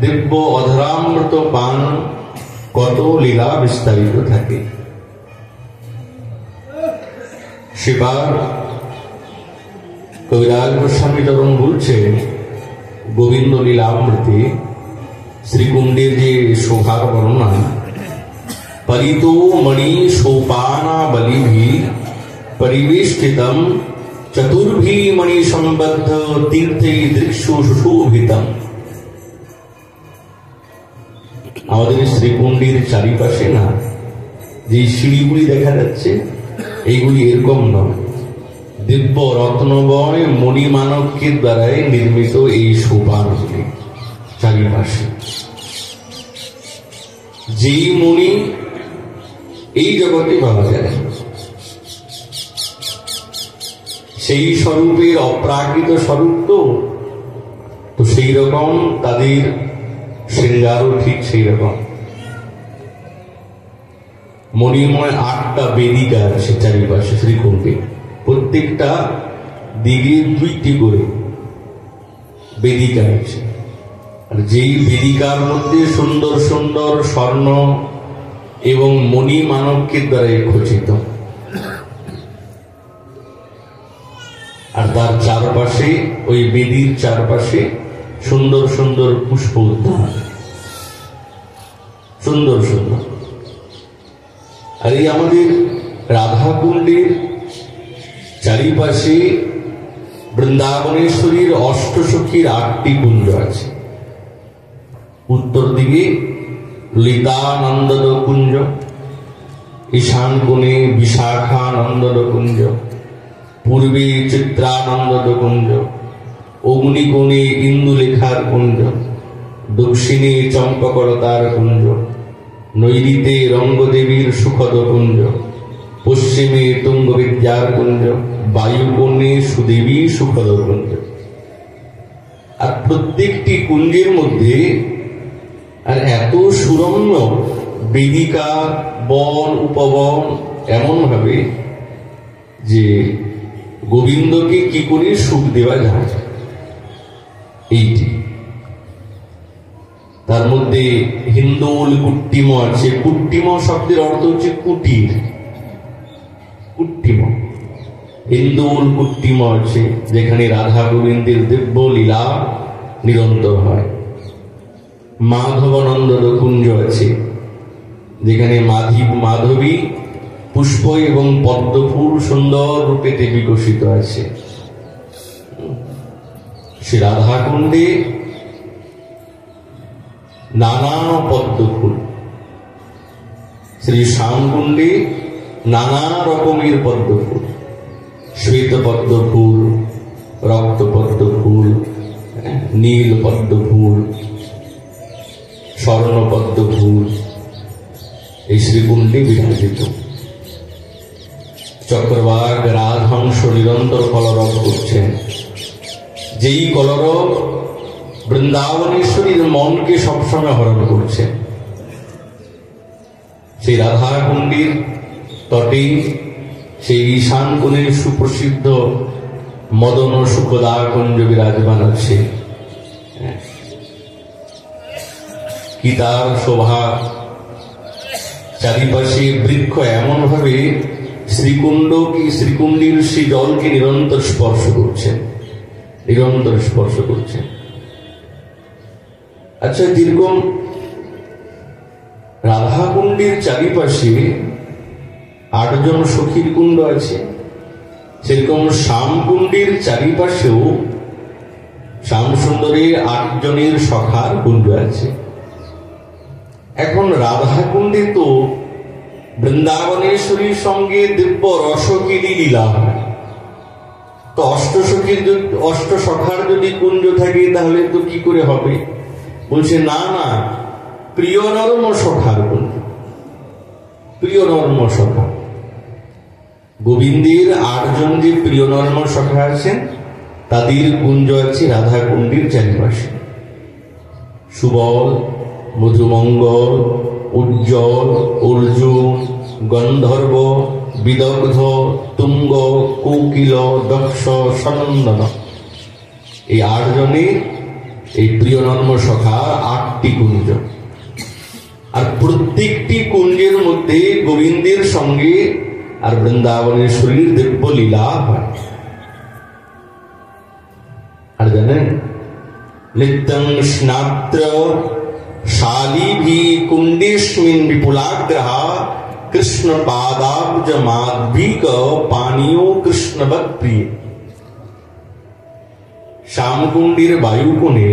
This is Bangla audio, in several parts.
দিব্য অধরামৃত পান কত লীলা বিস্তারিত থাকে। সেবার কবিরাজ গোস্বামী যখন বলছেন গোবিন্দ লীলামৃতে শ্রীকুণ্ডের যে শোভার বর্ণনা, परितो मणि सोपाना बलिभि परिवेष्टितम चतुर्भि मणि संबद्ध तीर्थे दृक्षु सुशोभितम। আমাদের শ্রীকুণ্ডের চারিপাশে না যে সিঁড়িগুলি দেখা যাচ্ছে, এইগুলি এরকম নয়, দিব্য রত্নময় মণিমাণক্যের দ্বারাই নির্মিত এই সোপানগুলি চারিপাশে। যেই মণি এই জগতে পাওয়া যায়, সেই স্বরূপের অপ্রাকৃত স্বরূপ তো সেই রকম তাদের শৃঙ্গারও ঠিক সেই রকম। মণিময় 8টা বেদিকা আছে চারিপাশে শ্রীকুণ্ডে, প্রত্যেকটা দিকে 2টি করে বেদিকা আছে। আর যেই বেদিকার মধ্যে সুন্দর সুন্দর স্বর্ণ এবং মণি মানবকের দ্বারা খচিত, আর তার চারপাশে ওই বেদির চারপাশে সুন্দর সুন্দর পুষ্প উদ্যান, সুন্দর সুন্দর। আর এই আমাদের রাধাকুণ্ডের চারিপাশে বৃন্দাবনেশ্বরীর অষ্টসখীর 8টি কুঞ্জ আছে। উত্তর দিকে ললিতানন্দ কুঞ্জ, ঈশান কোণে বিশাখানন্দ কুঞ্জ, পূর্বে চিত্রানন্দ কুঞ্জ, অগ্নিকোণে ইন্দুলেখার কুঞ্জ, দক্ষিণে চম্পকলতার কুঞ্জ, নৈরিতে রঙ্গদেবীর সুখদ কুঞ্জ, পশ্চিমে তুঙ্গবিদ্যার কুঞ্জ, বায়ুকোণে সুদেবী সুখদ কুঞ্জ। আর প্রত্যেকটি কুঞ্জের মধ্যে আর এত সুরম্য বেদিকা, বন, উপবন, এমন ভাবে যে গোবিন্দকে কি করে সুখ দেওয়া যায় এইটি। তার মধ্যে হিন্দোল কুট্টিম আছে। কুট্টিম শব্দের অর্থ হচ্ছে কুটির, কুট্টিম। হিন্দোল কুট্টিম আছে যেখানে রাধা গোবিন্দের দিব্য লীলা নিরন্তর হয়। মাধবানন্দ কুঞ্জ আছে যেখানে মাধবী পুষ্প এবং পদ্মফুল সুন্দর রূপেতে বিকশিত আছে। সে রাধাকুণ্ডে নানা পদ্মফুল, শ্রী শ্যামকুণ্ডে নানা রকমের পদ্মফুল, শ্বেত পদ্মফুল, রক্ত পদ্মফুল, নীল পদ্মফুল, স্বর্ণ পদ্মফুল এই শ্রীকুণ্ডে বিরাজিত। চক্রবাক রাজহংস নিরন্তর কলরব করছেন, যেই কলরব বৃন্দাবনেশ্বরীর মনকে সবসময় হরণ করছে। সেই রাধাকুণ্ডের তটে সেই ঈশান কোণের সুপ্রসিদ্ধ মদন সুখদা কুঞ্জ বিরাজমান আছে। কি তার শোভা! চারিপাশে বৃক্ষ এমন ভাবে শ্রীকুণ্ডের সেই জলকে নিরন্তর স্পর্শ করছেন, নিরন্তর স্পর্শ করছেন। আচ্ছা, যেরকম রাধাকুণ্ডের চারিপাশে 8 জন সখীর কুণ্ড আছে, সেরকম শ্যামকুণ্ডের চারিপাশেও শ্যামসুন্দরের 8 জনের সখার কুণ্ড আছে। এখন রাধাকুণ্ডে তো বৃন্দাবনেশ্বরীর সঙ্গে দিব্য রসকিনী লীলা হয়, তো অষ্টসখার যদি কুঞ্জ থাকে তাহলে তো কি করে হবে? বলছে না না, প্রিয় নর্ম সখার কুঞ্জ, প্রিয় নর্ম সখা। গোবিন্দের 8 জন যে প্রিয় নর্ম সখা আছেন তাদের কুঞ্জ আছে রাধাকুণ্ডের চারিপাশে। সুবল, মধুমঙ্গল, উজ্জ্বল, অর্জুন, গন্ধর্ব, বিদগ্ধ, তুঙ্গ, কৌকিল, দক্ষ, সনন্দন, এই 8 জনের এই প্রিয় নর্ম সখা 8টি কুঞ্জ, আর প্রত্যেকটি কুঞ্জের মধ্যে গোবিন্দের সঙ্গে আর বৃন্দাবনের শরীর দিব্য লীলা হয়। আর জানেন, নিত্যং স্নাত্র শালীভি কুণ্ডেস্মিন বিপুলাগ্রহা কৃষ্ণ পাদাব্জ মাধবিক পানীয় কৃষ্ণবৎ প্রিয়। শ্যামকুণ্ডের বায়ুকোণে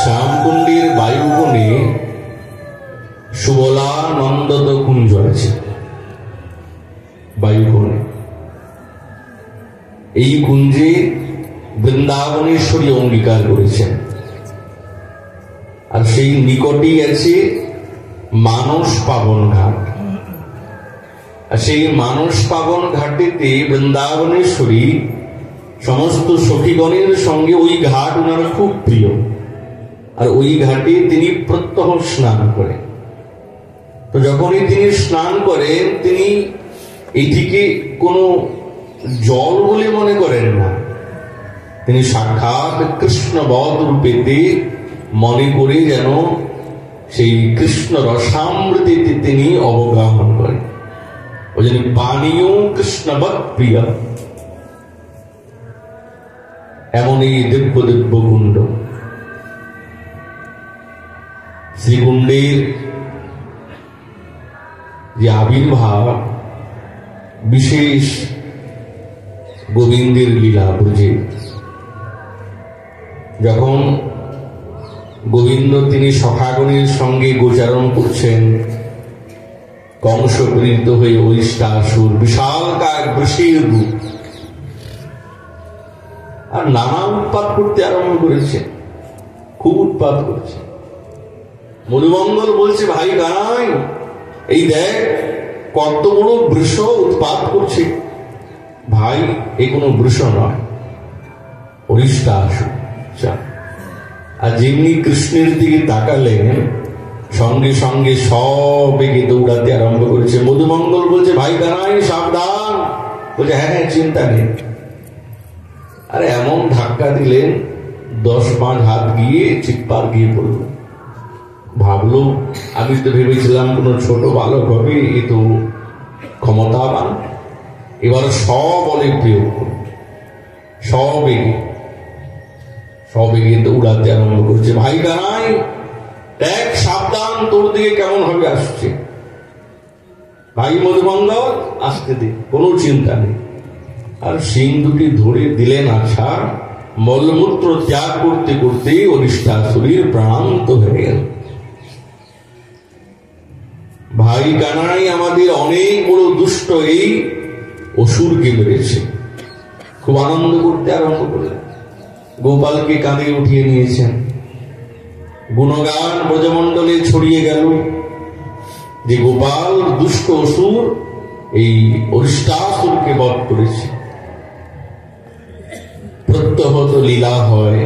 শ্যামকুণ্ডের বায়ুকোণে সুবলা নন্দদ কুঞ্জ আছে। বায়ুকোণে এই কুঞ্জে বৃন্দাবনেশ্বরী অঙ্গীকার করেছেন। আর সেই নিকটেই আছে মানস পাবন ঘাট। আর সেই মানস পাবন ঘাটেতে বৃন্দাবনেশ্বরী সমস্ত সখীগণের সঙ্গে ওই ঘাট ওনার খুব প্রিয়। আর ওই ঘাটে তিনি প্রত্যহ স্নান করেন। তো যখনই তিনি স্নান করেন, তিনি এটিকে কোনো জল বলে মনে করেন না, তিনি সাক্ষাৎ কৃষ্ণবৎ রূপেতে মনে করে যেন সেই কৃষ্ণ রসামৃতিতে তিনি অবগাহন করেন। ওই জন্য পানীয় কৃষ্ণবৎ প্রিয়া। এমন এই দিব্য দিব্য কুণ্ড, শ্রীকুণ্ডের যে আবির্ভাব বিশেষ গোবিন্দের লীলা বুঝে। যখন গোবিন্দ তিনি সখাগণের সঙ্গে গোচারণ করছেন, কংস প্রেরিত হয়ে ঐষ্টাসুর বিশালকায় বৃষের রূপ, আর নানা উৎপাত করতে আরম্ভ করেছে, খুব উৎপাত করছে। মধুমঙ্গল বলছে, ভাই গাই, এই দেখ কত বড় বৃষ উৎপাত করছে। ভাই, এ কোনো বৃষ নয়, অরিষ্টাসুর। আর যেমনি কৃষ্ণের দিকে তাকালেন, সঙ্গে সঙ্গে সব এগে দৌড়াতে আরম্ভ করেছে। মধুমঙ্গল বলছে, ভাই গানাই সাবধান। বলছে, হ্যাঁ হ্যাঁ, চিন্তা নেই। আরে এমন ধাক্কা দিলেন, 10-5 হাত গিয়ে চিৎপার গিয়ে পড়ল। ভাবলো, আমি তো ভেবেছিলাম কোন ছোট বালক হবে, এ তো ক্ষমতাবান। এবার সব বলে প্রয়োগ করল, সব এগিয়ে দৌড়াতে আরম্ভ করছে। ভাই গানাই, দেখ সাবধান, তোর দিকে কেমন হবে আসছে। ভাই মধুমঙ্গল, আসতে দে, কোনো চিন্তা নেই। আর সিং দুটি ধরে দিলেন আচ্ছা। মলমূত্র ত্যাগ করতে করতে অরিষ্টাসুরের প্রাণান্ত হয়ে গেল। ভাই কানাই আমাদের অনেক বড় দুষ্ট এই অসুরকে মেরেছে। খুব আনন্দ করতে আরম্ভ করলেন। গোপালকে কাঁধে উঠিয়ে নিয়েছেন। গুণগান ব্রজমণ্ডলে ছড়িয়ে গেল যে গোপাল দুষ্ট অসুর এই অরিষ্টাসুরকে বধ করেছে। প্রত্যহত লীলা হয়।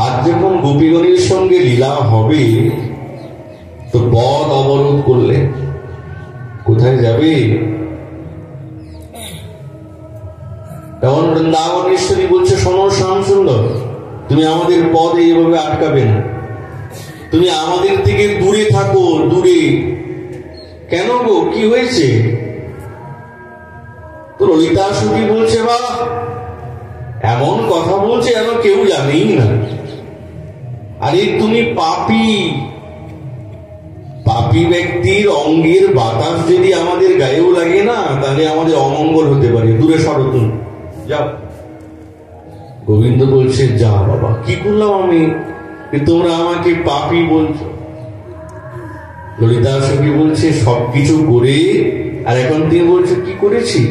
আজ যখন গোপীগণের সঙ্গে লীলা হবে, তো পথ অবরোধ করলে কোথায় যাবে? তখন বৃন্দাবনেশ্বরী বলছে, শোনো শ্যাম সুন্দর, তুমি আমাদের পথ এইভাবে আটকাবে না, তুমি আমাদের থেকে দূরে থাকো, দূরে। কেন গো, কি হয়েছে? তো ললিতা সখী বলছে, বাহ, এমন কথা বলছে যেন কেউ জানেই না। আরে তুমি পাপী। পাপী ব্যক্তির অঙ্গের বাতাস যদি আমাদের গায়েও লাগে না, তাহলে আমাদের অমঙ্গল হতে পারে। দূরে সরো, তুমি যাও। গোবিন্দ বলছে, যা বাবা, কি করলাম আমি, তোমরা আমাকে পাপী বলছো? ললিতা সখী বলছে, সবকিছু করে আর এখন তুমি বলছো কি করেছি?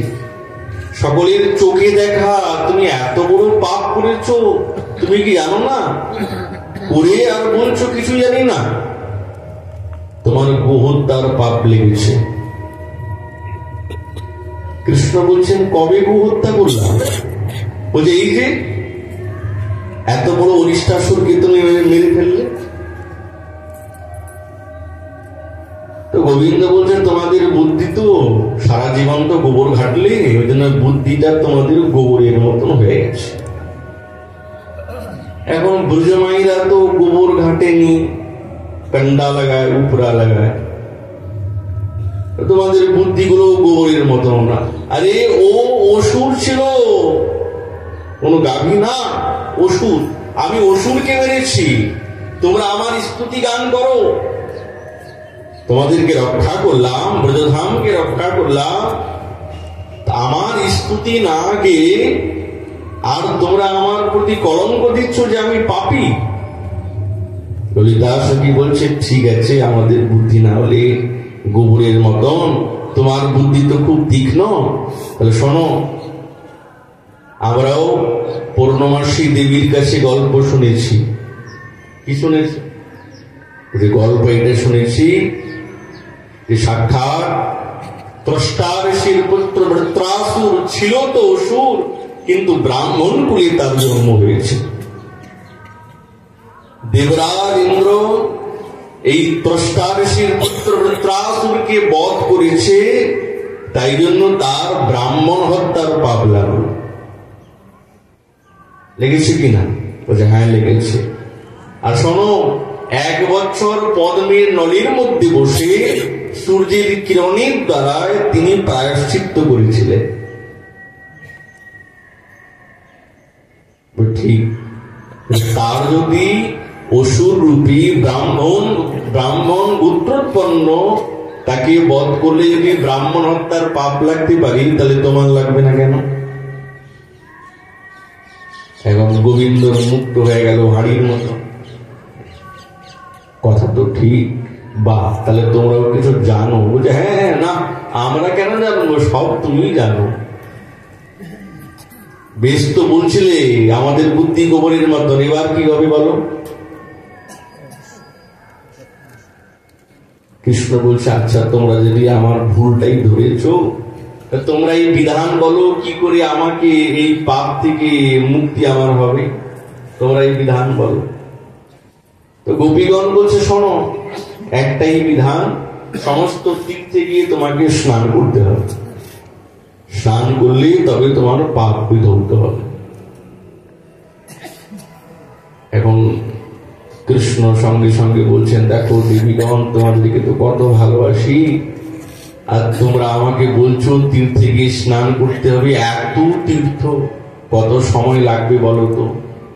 সকলের চোখে দেখা তুমি এত বড় পাপ করেছো, তুমি কি জানো না? করে আর বলছো কিছু জানি না। তোমার গোহত্যার পাপ লেগেছে। কৃষ্ণ বলছেন, কবে গোহত্যা করলাম? বলছে, এই যে এত বড় অরিষ্টাসুরকে তুমি মেরে ফেললে। গোবিন্দ বলছেন তোমাদের বুদ্ধি তো সারা জীবন তো গোবর ঘাটলে, ওই জন্য বুদ্ধিটা তোমাদের গোবরের মতন হয়ে গেছে। এখন ব্রজমাইরা তো গোবর ঘাটেনি, कंडा लगाए उपरा लगाए, তোমাদের বুদ্ধিগুলো গোবরের মতো না। আরে ও অসুর ছিল, কোন গাভী না, অসুর। আমি অসুরকে মেরেছি, তোমরা আমার স্তুতি গান করো। তোমাদেরকে রক্ষা করলাম, ব্রজধামকে রক্ষা করলাম, আমার স্তুতি না গেয়ে আর তোমরা আমার প্রতি কলঙ্ক দিচ্ছ যে আমি পাপী। ললিতা সখী বলছে ঠিক আছে, আমাদের বুদ্ধি না হলে গোবরের মতন, তোমার বুদ্ধি তো খুব তীক্ষ্ণ। তাহলে শোনো, আমরাও পূর্ণমাসী দেবীর কাছে গল্প শুনেছি। কি শুনেছি? যে গল্প এটা শুনেছি যে সাক্ষাৎ ত্রষ্টা ঋষির পুত্র বৃত্রাসুর ছিল তো অসুর, কিন্তু ব্রাহ্মণ কুলে তার জন্ম হয়েছে। দেবরাজ ইন্দ্র এই ত্রষ্টা ঋষির পুত্র বৃত্রাসুরকে বধ করেছে, তাই জন্য তার ব্রাহ্মণ হত্যার পাপ লাগলো। লেগেছে কিনা? বলছে হ্যাঁ লেগেছে। আর শোনো, 1 বছর পদ্মের নলীর মধ্যে বসে সূর্যের কিরণের দ্বারা তিনি প্রায়শ্চিত্ত করেছিলেন। ঠিক, তার যদি অসুর রূপী ব্রাহ্মণ গোত্রোৎপন্ন তাকে বধ করলে যদি ব্রাহ্মণ হত্যার পাপ লাগতে পারি, তাহলে তোমার লাগবে না কেন? এখন গোবিন্দ মুক্ত হয়ে গেল হাড়ির মতো। কথা তো ঠিক, বা তাহলে তোমরাও কিছু জানো? বলছে হ্যাঁ, না আমরা কেন জানবো, সব তুমি জানো। বেশ তো বলছিলে আমাদের বুদ্ধি গোবরের মতন, এবার কি হবে বলো? কৃষ্ণ বলছে আচ্ছা, তোমরা যদি আমার ভুলটাই ধরেছ, তোমরা এই বিধান বলো কি করে আমাকে এই পাপ থেকে মুক্তি আমার হবে, তোমরা এই বিধান বলো। তো গোপীগণ বলছে শোনো, একটাই বিধান, সমস্ত তীর্থে গিয়ে তোমাকে স্নান করতে হবে, স্নান করলে তবে তোমার পাপ ধরতে হবে। এখন কৃষ্ণ সঙ্গে সঙ্গে বলছেন দেখো দেবীগণ, তোমাদেরকে তো কত ভালোবাসি, আর তোমরা আমাকে বলছো তীর্থে গিয়ে স্নান করতে হবে। এত তীর্থ কত সময় লাগবে বলো তো?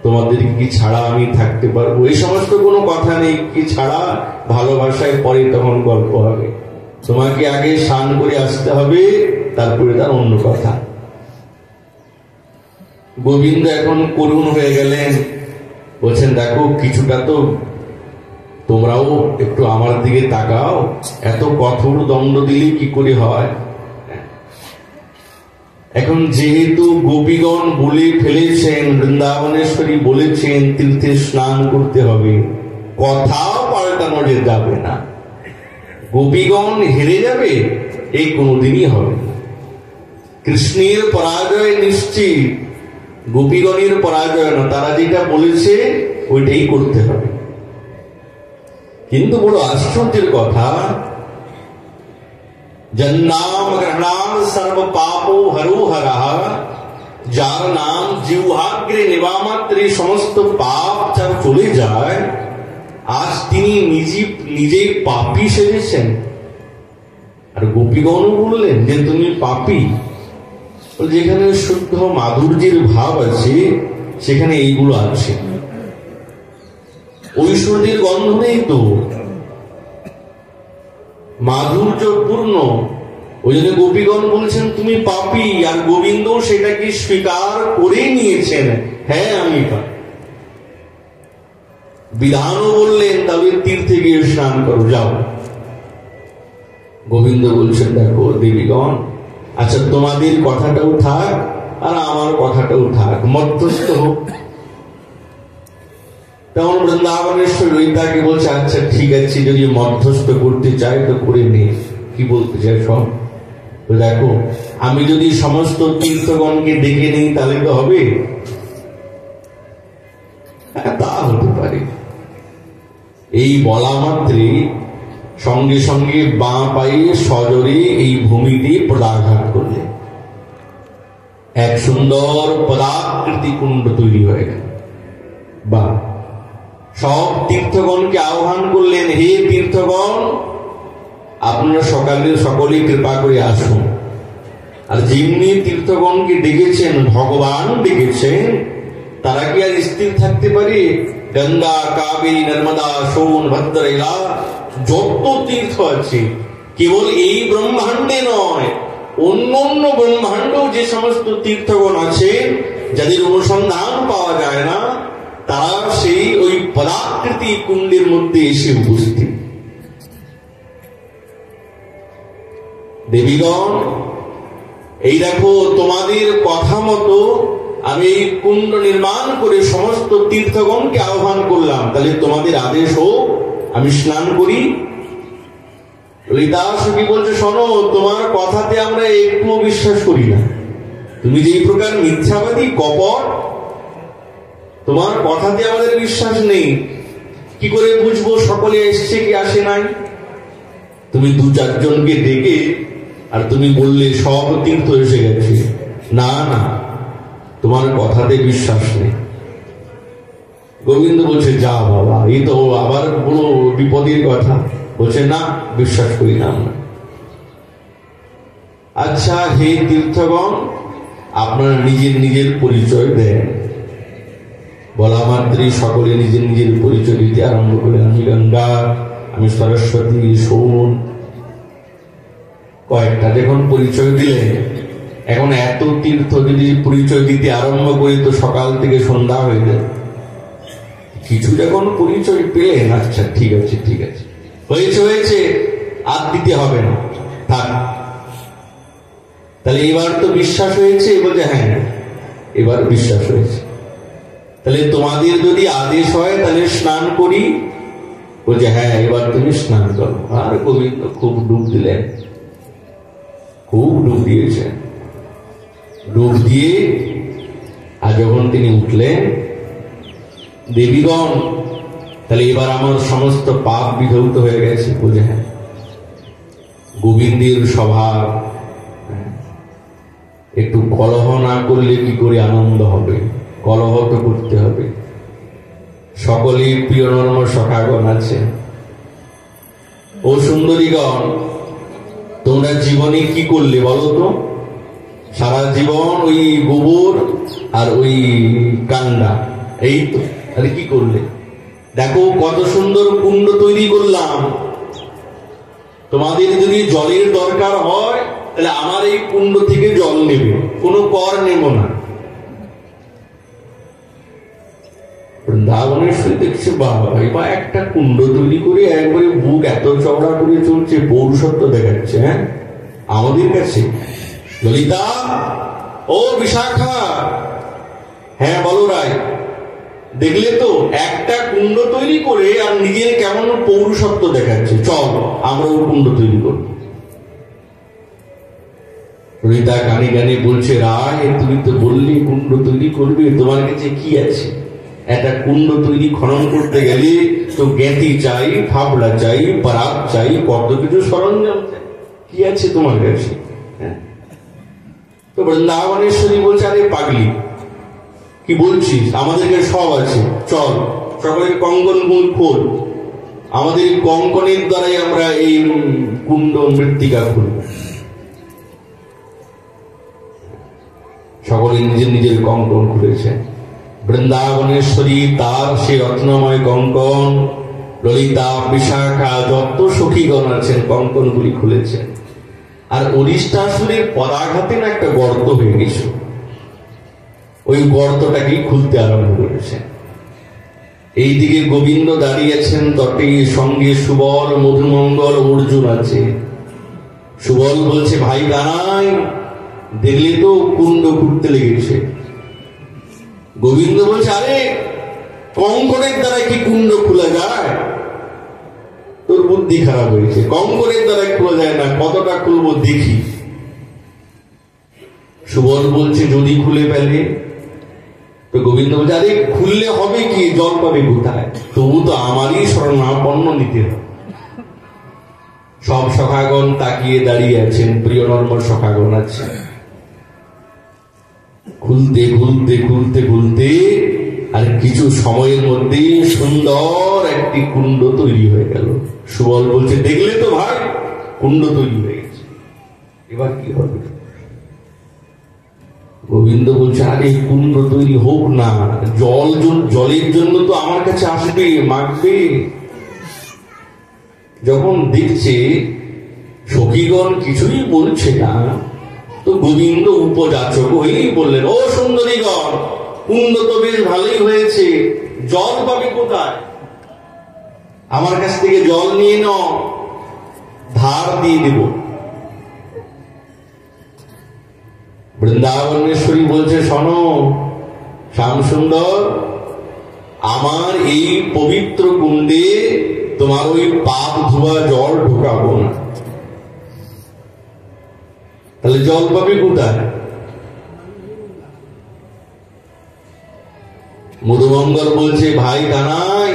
তোমাদের কি ছাড়া আমি থাকতে পারবো? এই সমস্ত কোনো কথা নেই, কি ছাড়া ভালোবাসায় পরে তখন গল্প হবে। তোমাকে আগে স্নান করে আসতে হবে, তারপরে তার অন্য কথা। গোবিন্দ এখন করুণ হয়ে গেলেন, বলছেন দেখো কিছুটা তো তোমরাও একটু আমার দিকে তাকাও, এত কঠোর দণ্ড দিলে কি করে হয়? এখন যেহেতু গোপীগণ বলে ফেলেছেন, বৃন্দাবনেশ্বরী বলেছেন তীর্থে স্নান করতে হবে, কথাও পাল্টানো যাবে না। গোপীগণ হেরে যাবে এই কোনদিনই হবে না। কৃষ্ণের পরাজয় নিশ্চিত, গোপীগণের পরাজয় না। তারা যেটা বলেছে ওইটাই করতে হবে। কিন্তু বড় আশ্চর্যের কথা, জন্নাম গ্রহণাৎ সর্ব পাপো হরো হরঃ, যার নাম জিহ্বাগ্রে নেবামাত্রে সমস্ত পাপ যার চলে যায়, আজ তিনি নিজেই পাপী সেজেছেন। আর গোপীগণও বললেন যে তুমি পাপী। যেখানে শুদ্ধ মাধুর্যের ভাব আছে সেখানে এইগুলো আছে, ঐশ্বর্যের গন্ধ নেই তো, মাধুর্যপূর্ণ। ওই জন্য গোপীগণ বলছেন তুমি পাপী, আর গোবিন্দ সেটাকে স্বীকার করে নিয়েছেন, হ্যাঁ আমি পাপী। বিধানও বললেন তবে তীর্থে গিয়ে স্নান করো, যাও। গোবিন্দ বলছেন দেখো দেবীগণ, আচ্ছা তোমাদের কথাটাও থাক আর আমার কথাটাও থাক, মধ্যস্থ হোক। তখন বৃন্দাবনেশ্বর ললিতাকে বলছে আচ্ছা ঠিক আছে, যদি মধ্যস্থ করতে চাই তো করে নে। কি বলতে চাই সব? দেখো আমি যদি সমস্ত তীর্থগণকে ডেকে নিই তাহলে তো হবে? তা হতে পারে। এই বলা মাত্রে সঙ্গে সঙ্গে বাঁ পায়ে সজোরে এই ভূমিতে পদাঘাত করলে এক সুন্দর পদাকৃতি কুণ্ড তৈরি হয়ে গেল। বা সব তীর্থগণকে আহ্বান করলেন, হে তীর্থগণ, আপনারা সকলে কৃপা করে আসুন। আর যেমনি তীর্থগণকে ডেকেছেন, ভগবান ডেকেছেন, তারা কি আর স্থির থাকতে পারে? গঙ্গা, কাবেরী, নর্মদা, সোন, ভদ্রেলা, যত তীর্থ আছে, কেবল এই ব্রহ্মাণ্ডে নয়, অন্য অন্য ব্রহ্মাণ্ডেও যে সমস্ত তীর্থগণ আছে, যাদের অনুসন্ধান পাওয়া যায় না, তারা সেই ওই পদাকৃতি কুণ্ডের মধ্যে এসে উপস্থিত। দেবীগণ, এই দেখো, তোমাদের কথা মতো আমি এই কুণ্ড নির্মাণ করে সমস্ত তীর্থগণকে আহ্বান করলাম, তাহলে তোমাদের আদেশ হোক আমি স্নান করি। ললিতা সখী বলছে, শোনো, তোমার কথাতে আমরা একটুও বিশ্বাস করি না। তুমি যেই প্রকার মিথ্যাবাদী, কপট, তোমার কথাতে আমাদের বিশ্বাস নেই। কি করে বুঝবো সকলে এসছে কি আসে নাই? তুমি দু চারজনকে ডেকে আর তুমি বললে সব তীর্থ এসে গেছে। না না, তোমার কথাতে বিশ্বাস নেই। গোবিন্দ বলছে, যা বাবা, এই তো আবার বড় বিপদের কথা। বলছে, না, বিশ্বাস করি না আমরা। আচ্ছা হে তীর্থগণ, আপনারা নিজের নিজের পরিচয় দেন। বলা মাত্রই সকলে নিজের নিজের পরিচয় দিতে আরম্ভ করে, আমি গঙ্গা, আমি সরস্বতী, সোন। কয়েকটা যখন পরিচয় দিলেন, এখন এত তীর্থ যদি পরিচয় দিতে আরম্ভ করি তো সকাল থেকে সন্ধ্যা হয়ে যায়। কিছু যখন পরিচয় পেলেন, আচ্ছা ঠিক আছে ঠিক আছে, হয়েছে হয়েছে, আর দিতে হবে না, থাক। তাহলে এবার তো বিশ্বাস হয়েছে? বলছে, হ্যাঁ এবার বিশ্বাস হয়েছে। তাহলে তোমাদের যদি আদেশ হয় তাহলে স্নান করি। বলছে, হ্যাঁ এবার তুমি স্নান করো। আর গোবিন্দ খুব ডুব দিলেন, খুব ডুব দিয়েছেন। ডুব দিয়ে আর যখন তিনি উঠলেন, দেবীগণ, তাহলে এবার আমার সমস্ত পাপ বিধৌত হয়ে গেছে। বলছে, হ্যাঁ। গোবিন্দের স্বভাব, একটু কলহ না করলে কি করে আনন্দ হবে? কলহ তো করতে হবে। সকলেই প্রিয় নর্ম সখাগণ আছে। ও সুন্দরীগণ, তোমরা জীবনে কি করলে বলো তো? সারা জীবন ওই গোবর আর ওই কান্ডা, এই তো। তাহলে কি করলে? দেখো কত সুন্দর কুণ্ড তৈরি করলাম। তোমাদের যদি জলের দরকার হয় তাহলে আমার এই কুণ্ড থেকে জল নেবে, কোনো কর নেব না। বৃন্দাবনেশ্বরী দেখছে, বাবা এবার একটা কুণ্ড তৈরি করে একবারে বুক এত চওড়া করে চলছে, পৌরুষত্ব দেখাচ্ছে। হ্যাঁ, আমাদের কাছে। ললিতা, ও বিশাখা, হ্যাঁ বলো রায়, দেখলে তো একটা কুণ্ড তৈরি করে আর নিজের কেমন পৌরুষত্ব দেখাচ্ছে। চল আমরাও কুণ্ড তৈরি করব। ললিতা কানে কানে বলছে, রায় তুমি তো বললে কুণ্ড তৈরি করবে, তোমার কাছে কি আছে? একটা কুণ্ড তৈরি খনন করতে গেলে তো জ্ঞাতি চাই, ফাবলা চাই, পরাগ চাই, কত কিছু সরঞ্জাম চাই। কি আছে তোমার কাছে? হ্যাঁ, তো বৃন্দাবনেশ্বরী বলছে, আরে পাগলি, কি বলছিস? আমাদের কাছে সব আছে, চল সকলের কঙ্কন গুণ খোল, আমাদের কঙ্কনের দ্বারাই আমরা এই কুণ্ড মৃত্তিকা খুলব। সকলে নিজের নিজের কঙ্কন খুলেছে। বৃন্দাবনেশ্বরী তার সে রত্নময় কঙ্কন, ললিতা, বিশাখা, যত সখীগণ আছেন কঙ্কনগুলি খুলেছেন। আর অরিষ্টাসুরের পদাঘাতে না একটা গর্ত হয়ে গেছে, ওই গর্তটাকেই খুলতে আরম্ভ করেছেন। এইদিকে গোবিন্দ দাঁড়িয়েছেন তটে, সঙ্গে সুবল, মধুমঙ্গল, অর্জুন আছে। সুবল বলছে, ভাই দাঁড়াই, দেখলে তো কুণ্ড খুঁড়তে লেগেছে। গোবিন্দ বলছে, আরে কঙ্করের দ্বারা কি কুণ্ড খোলা যায়? তোর বুদ্ধি খারাপ হয়েছে, কঙ্করের দ্বারা খোলা যায় না, কতটা খুলবো দেখি। সুবল বলছে, যদি খুলে ফেলে? তো গোবিন্দ বলছে, আরে খুললে হবে কি, জল পাবে কোথায়? তবু তো আমারই শরণাপন্ন নিতে হবে। সব সখাগণ তাকিয়ে দাঁড়িয়ে আছেন, প্রিয় নর্ম সখাগণ আছে। খুলতে খুলতে খুলতে খুলতে আর কিছু সময়ের মধ্যে সুন্দর একটি কুণ্ড তৈরি হয়ে গেল। সুবল বলছে, দেখলে তো ভাই, কুণ্ড তৈরি হয়ে গেছে, এবার কি হবে? গোবিন্দ বলছে, আরে কুণ্ড তৈরি হোক না, জলের জন্য তো আমার কাছে আসবে, মাগবে। যখন দেখছে সখীগণ কিছুই বলছে না, তো গোবিন্দ উপযাচক হয়েই বললেন, ও সুন্দরীগণ, কুণ্ড তো বেশ ভালোই হয়েছে, জল পাবে কোথায়? আমার কাছ থেকে জল নিয়ে নাও, ধার দিয়ে দেব। বৃন্দাবনেশ্বরী বলছে, শোনো শ্যাম সুন্দর, আমার এই পবিত্র কুণ্ডে তোমার ওই পাপ ধোয়া জল ঢোকাবো না। তাহলে জল পাবে কোথায়? মধুমঙ্গল বলছে, ভাই কানাই,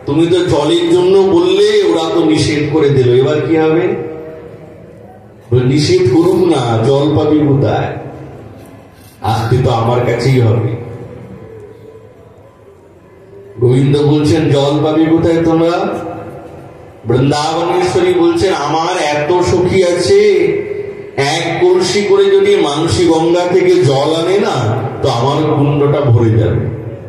তুমি তো জলের জন্য বললে, ওরা তো নিষেধ করে দিল, এবার কি হবে? নিষেধ করুক না, জল পাবি কোথায়? আসতে তো আমার কাছেই হবে। গোবিন্দ বলছেন, জল পাবি কোথায় তোমরা? বৃন্দাবনেশ্বরী বলছেন, আমার এত সখী আছে, এক কলসি করে যদি মানসী গঙ্গা থেকে জল আনে না, তো আমার কুণ্ডটা ভরে যাবে।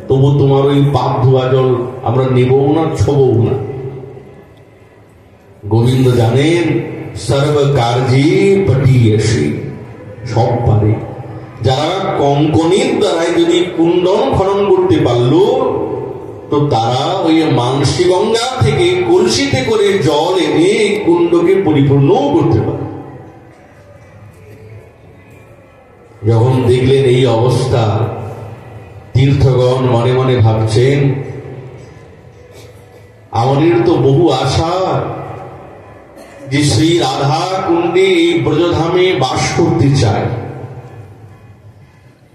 তবু তোমার ওই পাপ ধোয়া জল আমরা নেবও না, ছোবও না। গোবিন্দ জানেন, সর্ব কার্যে পটিয়েসি, সব পারে। যারা কঙ্কনের দ্বারাই যদি কুণ্ডন খনন করতে পারলো, তো তারা ওই মানসী গঙ্গা থেকে কলসিতে করে জল এনে কুণ্ডকে পরিপূর্ণ করতে পারে। যখন দেখলেন এই অবস্থা, তীর্থগণ মনে মনে ভাবছেন, আমাদের তো বহু আশা যে শ্রী রাধা কুণ্ডে এই ব্রজধামে বাস করতে চায়,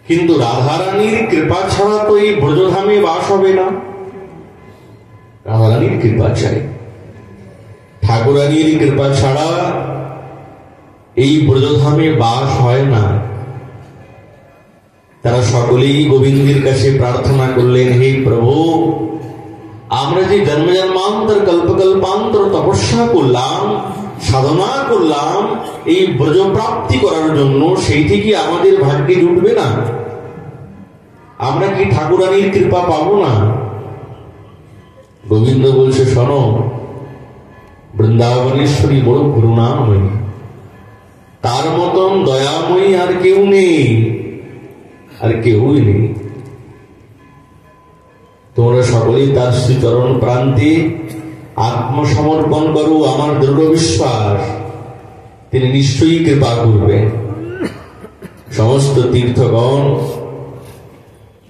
কিন্তু রাধারানীর কৃপা ছাড়া তো এই ব্রজধামে বাস হবে না। রাধারানীর কৃপা চাই, ঠাকুরানীর কৃপা ছাড়া এই ব্রজধামে বাস হয় না। তারা সকলেই গোবিন্দের কাছে প্রার্থনা করলেন, হে প্রভু, আমরা যে জন্ম জন্মান্তর কল্পকল্পান্তর তপস্যা করলাম, সাধনা করলাম এই ব্রজ প্রাপ্তি করার জন্য, সেইটি কি আমাদের ভাগ্যে জুটবে না? আমরা কি ঠাকুরানীর কৃপা পাবো না? গোবিন্দ বলছে, শোনো, বৃন্দাবনেশ্বরী বড় করুণাময়ী, তার মতন দয়াময়ী আর কেউ নেই, আর কেউই নেই। তোমরা সকলেই তার শ্রীচরণ প্রান্তে আত্মসমর্পণ করো, আমার দৃঢ় বিশ্বাস তিনি নিশ্চয়ই কৃপা করবেন। সমস্ত তীর্থগণ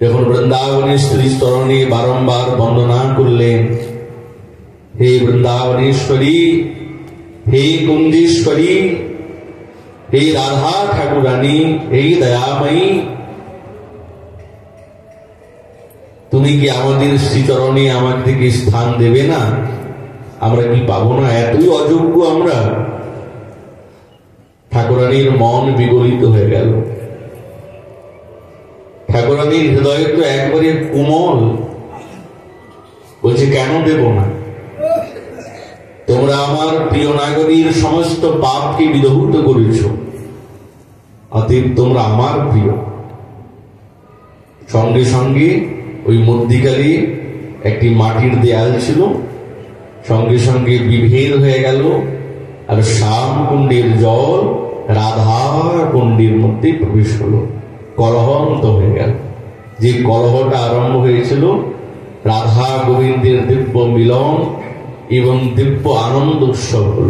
যখন বৃন্দাবনের শ্রীচরণে বারংবার বন্দনা করলেন, হে বৃন্দাবনেশ্বরী, হে কুঞ্জেশ্বরী, হে রাধা ঠাকুরানী, হে দয়াময়ী, তুমি কি আমাদের শ্রীচরণে আমাদেরকে স্থান দেবে না? আমরা কি পাবো না? এতই অযোগ্য আমরা। ঠাকুরানীর মন বিগলিত হয়ে গেল। ঠাকুরানীর হৃদয় তো একবারে কোমল, বলছে, কেন দেব না? তোমরা আমার প্রিয় নাগরীর সমস্ত পাপকে বিধৌত করেছ, অতএব তোমরা আমার প্রিয়। সঙ্গে সঙ্গে ওই মধ্যিকালে একটি মাটির দেয়াল ছিল, সঙ্গে সঙ্গে বিভেদ হয়ে গেল, আর শ্যাম কুণ্ডের জল রাধা কুণ্ডের মধ্যে প্রবেশ হলো, কলহন্ত হয়ে গেল। যে কলহটা আরম্ভ হয়েছিল রাধা গোবিন্দের দিব্য মিলন এবং দিব্য আনন্দ উৎসব হল।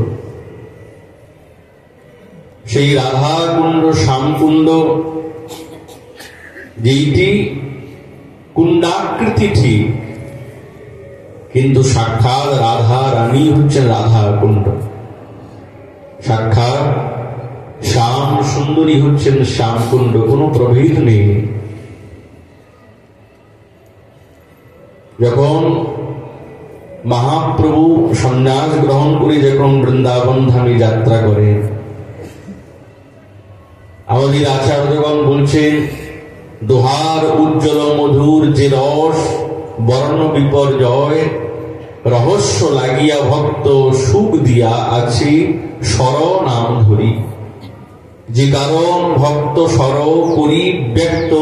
সেই রাধা কুণ্ড, শ্যাম কুণ্ড, যেইটি কুণ্ডাকৃতি ঠিক, কিন্তু সাক্ষাৎ রাধা রানী হচ্ছেন রাধা কুণ্ড, সাক্ষাৎ শ্যাম সুন্দরী হচ্ছেন শ্যাম কুণ্ড, কোনো প্রভেদ নেই। যখন মহাপ্রভু সন্ন্যাস গ্রহণ করে যখন বৃন্দাবন ধামে যাত্রা করেন, আমাদের আচার্যগণ বলছেন, দোহার উজ্জ্বল মধুর যে রস বর্ণ বিপর্যয়, রহস্য লাগিয়া ভক্ত সুখ দিয়া আছে সর নাম ধরি। যে কারণ ভক্ত সর করি ব্যক্ত,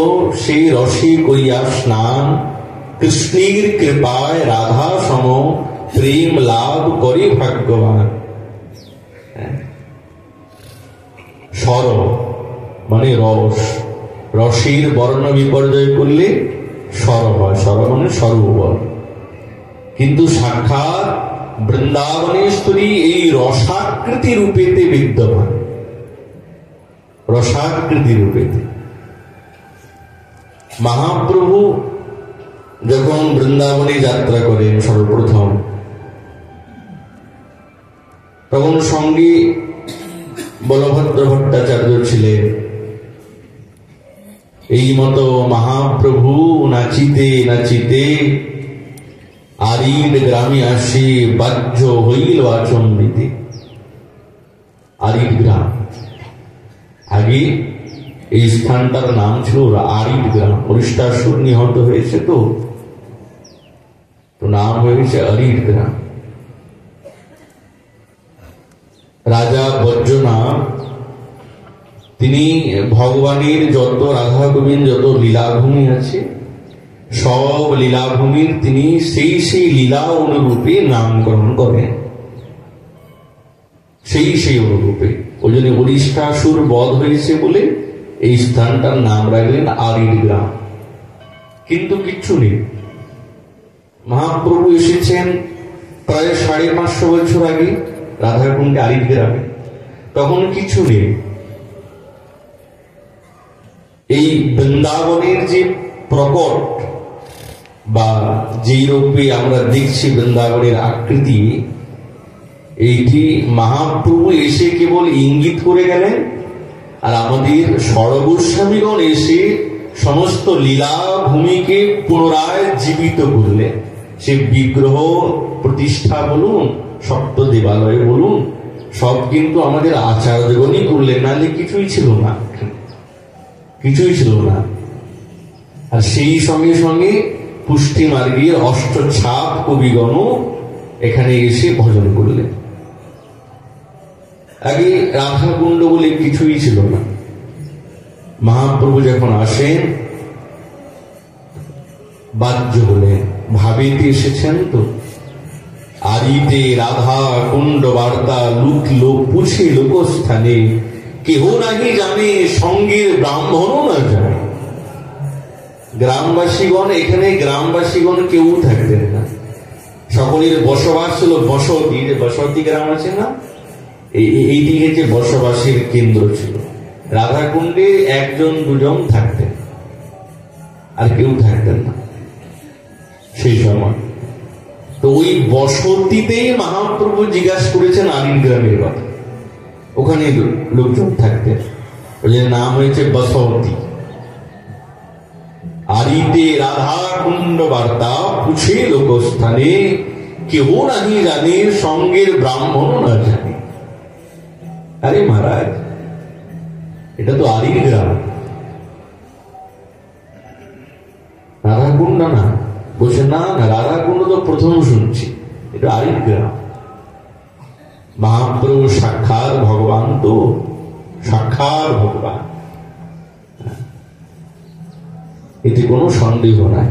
সেই রসে করিয়া স্নান, কৃষ্ণের কৃপায় রাধা সম প্রেম লাভ করে ভাগ্যবান। সর মানে রস, রসের বর্ণ বিপর্যয় করলে সর হয়, সর মানে সরোবর। কিন্তু সাক্ষাৎ বৃন্দাবনেশ্বরী এই রসাকৃতি রূপেতে বিদ্যমান, রসাকৃতি রূপেতে। মহাপ্রভু যখন বৃন্দাবনে যাত্রা করেন সর্বপ্রথম, তখন সঙ্গে বলভদ্র ভট্টাচার্য ছিলেন। এই মতো মহাপ্রভু নাচিতে নাচিতে আরিড গ্রামে আসি বাহ্য হইল আচম্বিতে। আরিড গ্রাম, আগে এই স্থানটার নাম ছিল আরিড গ্রাম। অরিষ্টাসুর নিহত হয়েছে তো নাম হয়েছে আরিড গ্রাম। রাজা বজ্রনাথ তিনি ভগবানের যত রাধা গোবিন্দ যত লীলাভূমি আছে, সব লীলাভূমির তিনি সেই সেই লীলা অনুরূপে নামকরণ করেন, সেই সেই অনুরূপে। ওই জন্য অরিষ্টাসুর বধ হয়েছে বলে এই স্থানটার নাম রাখলেন আরিড গ্রাম। কিন্তু কিচ্ছু নেই। মহাপ্রভু এসেছেন প্রায় 550 বছর আগে রাধাকুণ্ডে আরিড গ্রামে, তখন কিছু নেই। এই বৃন্দাবনের যে প্রকট বা যেই রূপে আমরা দেখছি বৃন্দাবনের আকৃতি, এইটি মহাপ্রভু এসে কেবল ইঙ্গিত করে গেলেন, আর আমাদের সর্বস্বামীগণ এসে সমস্ত লীলা ভূমিকে পুনরায় জীবিত করলেন। সে বিগ্রহ প্রতিষ্ঠা বলুন, সপ্ত দেবালয় বলুন, সব কিন্তু আমাদের আচার্যগণই করলেন, নাহলে কিছুই ছিল না, কিছুই ছিল না। আর সেই সঙ্গে সঙ্গে পুষ্টি মার্গের অষ্টছাপ কবিগণ এখানে এসে ভজন করলেন। আগে রাধাকুণ্ড বলে কিছুই ছিল না। মহাপ্রভু যখন আসেন বাহ্য হলেন, ভাবিতে এসেছেন তো। আরিতে রাধা কুণ্ড বার্তা লুটল পুছে লোকস্থানে, কেহ নাহি জানে সঙ্গের ব্রাহ্মণও না জানে। গ্রামবাসীগণ, এখানে গ্রামবাসীগণ কেউ থাকতেন না, সকলের বসবাস ছিল বসতি। যে বসতি গ্রাম আছে না, এইটি হচ্ছে বসবাসের কেন্দ্র ছিল। রাধাকুণ্ডে 1-2 থাকতেন, আর কেউ থাকতেন না সেই সময়। তো ওই বসতিতেই মহাপ্রভু জিজ্ঞাসা করেছেন আরিড গ্রামের কথা। ওখানে লোকজন থাকতেন, ওই নাম হয়েছে বসতি। আরিতে রাধা কুণ্ড বার্তা পুছে লোকস্থানে, কেউ নাহি জানে সঙ্গের ব্রাহ্মণ না জানে। আরে মহারাজ, এটা তো আরিড গ্রাম, রাধাকুণ্ড না। বলছে না না, রাধাকুণ্ড তো প্রথম শুনছি, এটা আরিড গ্রাম। মহাপ্রভু সাক্ষাৎ ভগবান, তো সাক্ষাৎ ভগবান, এতে কোনো সন্দেহ নাই।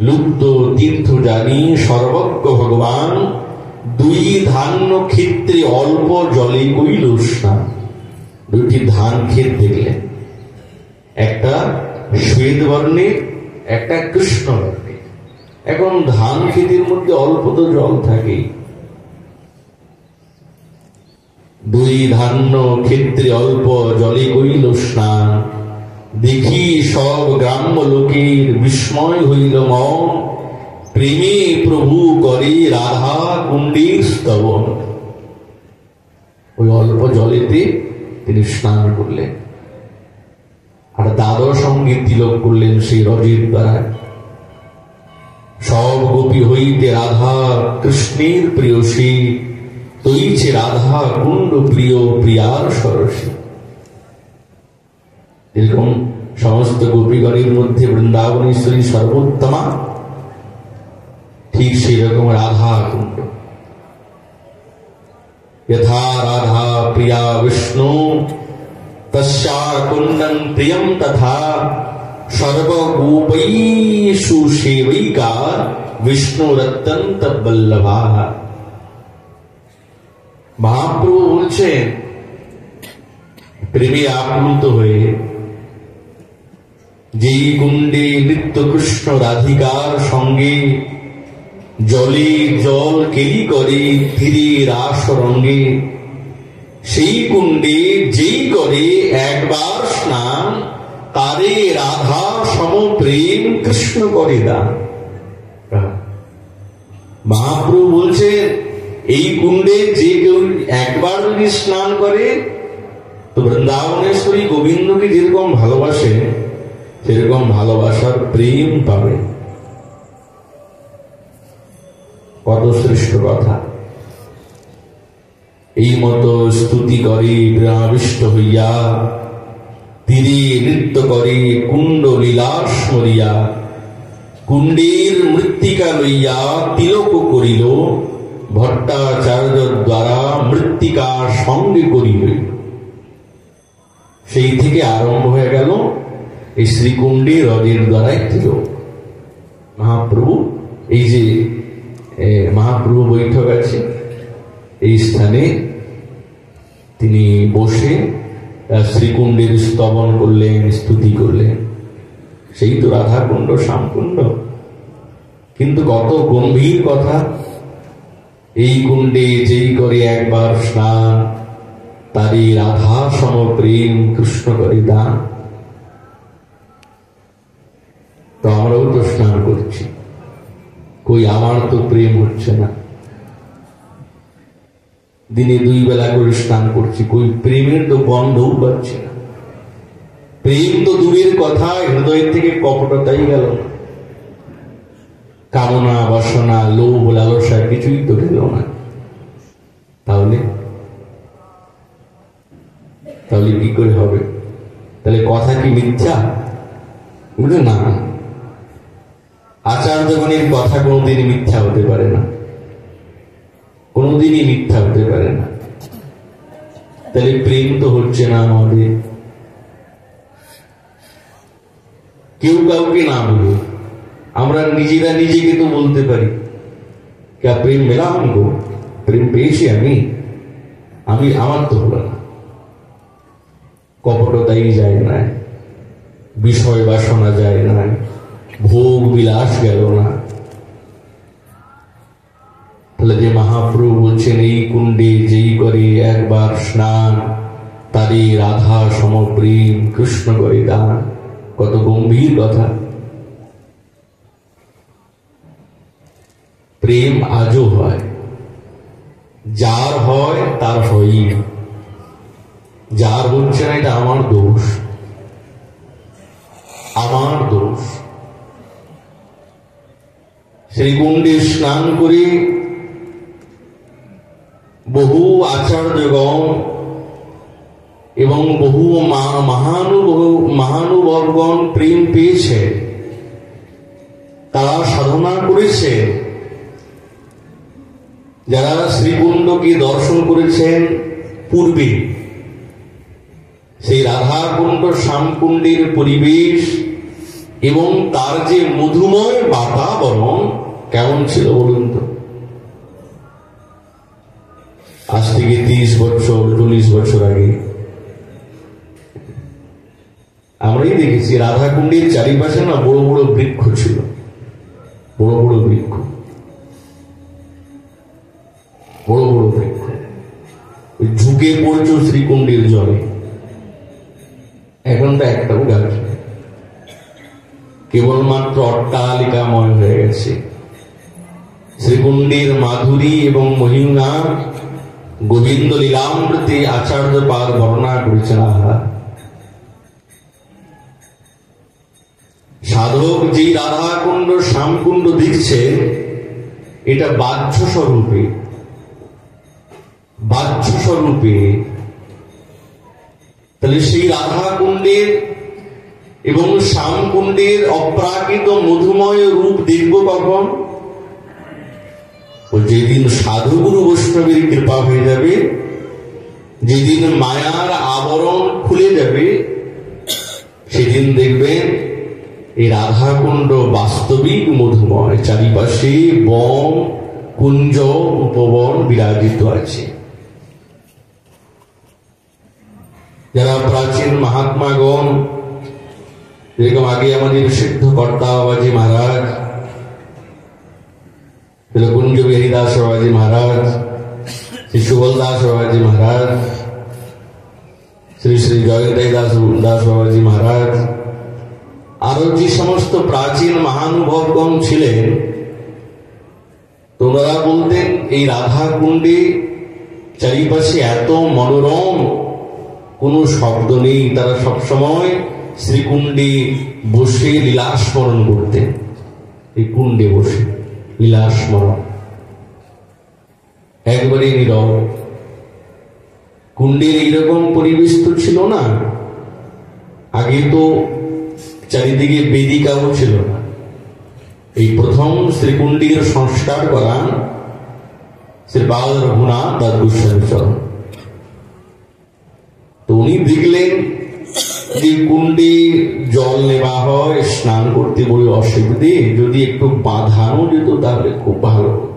লুপ্ত তীর্থ জানি সর্বজ্ঞ ভগবান, 2 ধান্য ক্ষেত্রে অল্প জলে কইল স্নান। 2টি ধান ক্ষেত দেখলেন, একটা শ্বেত বর্ণের, একটা কৃষ্ণ বর্ণের। এখন ধান ক্ষেতের মধ্যে অল্প তো জল থাকে। 2 ধান্য ক্ষেত্রে অল্প জলে কইল স্নান, দেখি সব গ্রাম্য লোকের বিস্ময় হইল মন, প্রেমে প্রভু করে রাধা কুণ্ডের স্তবন। ওই অল্প জলেতে তিনি স্নান করলেন, আর দ্বাদশ সঙ্গে তিলক করলেন সেই রজের দ্বারা। সব গোপী হইতে রাধা কৃষ্ণের প্রিয়সী, তৈছে রাধা কুণ্ড প্রিয় প্রিয়ার সরসী। এরকম সমস্ত গোপীগণের মধ্যে বৃন্দাবনেশ্বরী সর্বোত্তমা, ঠিক সেই রকম রাধা কুণ্ড। यथा राधा प्रिया विष्णु तस्या कुंडं प्रियं तथा सर्वगोपैषु सेवैका विष्णुरत्यंत बल्लभा। মহাপ্রভু বলছেন, প্রেমে আপ্লুত হয়ে যেই কুণ্ডে নিত্য কৃষ্ণ রাধিকার সঙ্গে জলে জল কেলি করে ধীরে রাস রঙ্গে, সেই কুণ্ডে যেই করে একবার স্নান, তারে রাধা সম প্রেম কৃষ্ণ করে দান। মহাপ্রভু বলছে, এই কুণ্ডে যে কেউ একবার যদি স্নান করে, তো বৃন্দাবনেশ্বরী গোবিন্দকে যেরকম ভালোবাসে সেরকম ভালোবাসার প্রেম পাবে। কত শ্রেষ্ঠ কথা! এই মতো স্তুতি করে প্রেমাবিষ্ট হইয়া, তীরে নৃত্য করে কুণ্ড লীলাস মরিয়া, কুণ্ডের মৃত্তিকা লইয়া তিলক করিল, ভট্টাচার্য দ্বারা মৃত্তিকা সঙ্গে করিল। সেই থেকে আরম্ভ হয়ে গেল এই শ্রীকুণ্ডে রজের দ্বারাই তিলক। মহাপ্রভু, এই যে মহাপ্রভু বৈঠক আছে, এই স্থানে তিনি বসে শ্রীকুণ্ডের স্তবন করলেন, স্তুতি করলেন। সেই তো রাধাকুণ্ড শ্যামকুণ্ড। কিন্তু কত গম্ভীর কথা! এই কুণ্ডে যেই করে একবার স্নান, তারই রাধা সম প্রেম কৃষ্ণ করে দান। তো আমরাও তো স্নান করছি, কই আমার তো প্রেম হচ্ছে না। দিনে 2 বেলা করে স্নান করছি, কই প্রেমের তো গন্ধও পাচ্ছি না। প্রেম তো দূরের কথা, হৃদয় থেকে কপটতাই গেল না, কামনা বাসনা লোভ লালসা কিছুই তো গেল না। তাহলে কি করে হবে? তাহলে কথা কি মিথ্যা? বুঝলে না, আচার্যগণের কথা কোনোদিন মিথ্যা হতে পারে না, কোনোদিনই মিথ্যা হতে পারে না। তাহলে প্রেম তো হচ্ছে না আমাদের। কেউ কাউকে না বলে আমরা নিজেরা নিজেকে তো বলতে পারি, क्या প্রেম মেলা हमको, প্রেম পেয়েছি আমি, আমার তো হলো না। কপটতাই যায় না, বিষয় বাসনা যায় না, ভোগ বিলাস গেল না। তাহলে যে মহাপ্রভু বলছেন, এই কুণ্ডে যেই করে একবার স্নান, তারে রাধা সম প্রেম কৃষ্ণ করে দান। কত গম্ভীর কথা! প্রেম আজও হয়, যার হয় তার হয়ই না, যার হচ্ছে না এটা আমার দোষ, আমার দোষ। শ্রীকুণ্ডে স্নান করে বহু আচার্যগণ এবং বহু মহানুভবগণ প্রেম পেয়েছে, তারা সাধনা করেছে। যারা শ্রীকুণ্ডকে দর্শন করেছেন পূর্বে, সেই রাধাকুণ্ড শ্যামকুণ্ডের পরিবেশ এবং তার যে মধুময় বাতাবরণ কেমন ছিল বলুন তো? আজ থেকে 30 বছর 40 বছর আগে আমরাই দেখেছি রাধাকুণ্ডের চারিপাশে না বড় বড় বৃক্ষ ছিল, বড় বড় বৃক্ষ, বড় বড় বৃক্ষ ঝুঁকে পড়ছে শ্রীকুণ্ডের জলে। এখন তো একটাও গাছ নেই, কেবলমাত্র অট্টালিকাময় হয়ে গেছে। শ্রীকুণ্ডের মাধুরী এবং মহিমা গোবিন্দ লীলামৃতে আচার্য পাদ বর্ণনা করেছেন। আহা, সাধক যেই রাধাকুণ্ড শ্যামকুণ্ড দেখছে এটা বাহ্য স্বরূপে, তাহলে সেই রাধাকুণ্ডের এবং শ্যামকুণ্ডের অপ্রাকৃত মধুময় রূপ দেখব কখন? যেদিন সাধুগুরু বৈষ্ণবের কৃপা হয়ে যাবে, যেদিন মায়ার আবরণ খুলে যাবে, সেদিন দেখবেন এই রাধাকুণ্ড বাস্তবিক মধুময়। চারিপাশে বন, কুঞ্জ, উপবন বিরাজিত আছে। যারা প্রাচীন মহাত্মাগণ, যেরকম আগে আমাদের সিদ্ধ কর্তা বাবাজি মহারাজ, কুঞ্জ বিহারী দাস বাবাজি মহারাজ, শ্রী সুবল দাস বাবাজি মহারাজ, শ্রী শ্রী জয়ন্তাই দাস বাবাজি মহারাজ, আরো যে সমস্ত প্রাচীন মহানুভবগণ ছিলেন, তোমরা বলতেন এই রাধা কুণ্ডে চারিপাশে এত মনোরম, কোনো শব্দ নেই। তারা সবসময় শ্রীকুণ্ডে বসে লীলা স্মরণ করতেন। এই কুণ্ডে বসে লীলা স্মরণ, একবারে নীরব। কুণ্ডের এইরকম পরিবেশ তো ছিল না। আগে তো চারিদিকে বেদিকাও ছিল না। এই প্রথম শ্রীকুণ্ডের সংস্কার করান শ্রীপাদ রঘুনাথ দাস গোস্বামী চরণ। তো উনি দেখলেন যে কুণ্ডে জল নেওয়া হয়, স্নান করতে বলে অসুবিধে, যদি একটু বাঁধানো যেত তাহলে খুব ভালো হতো।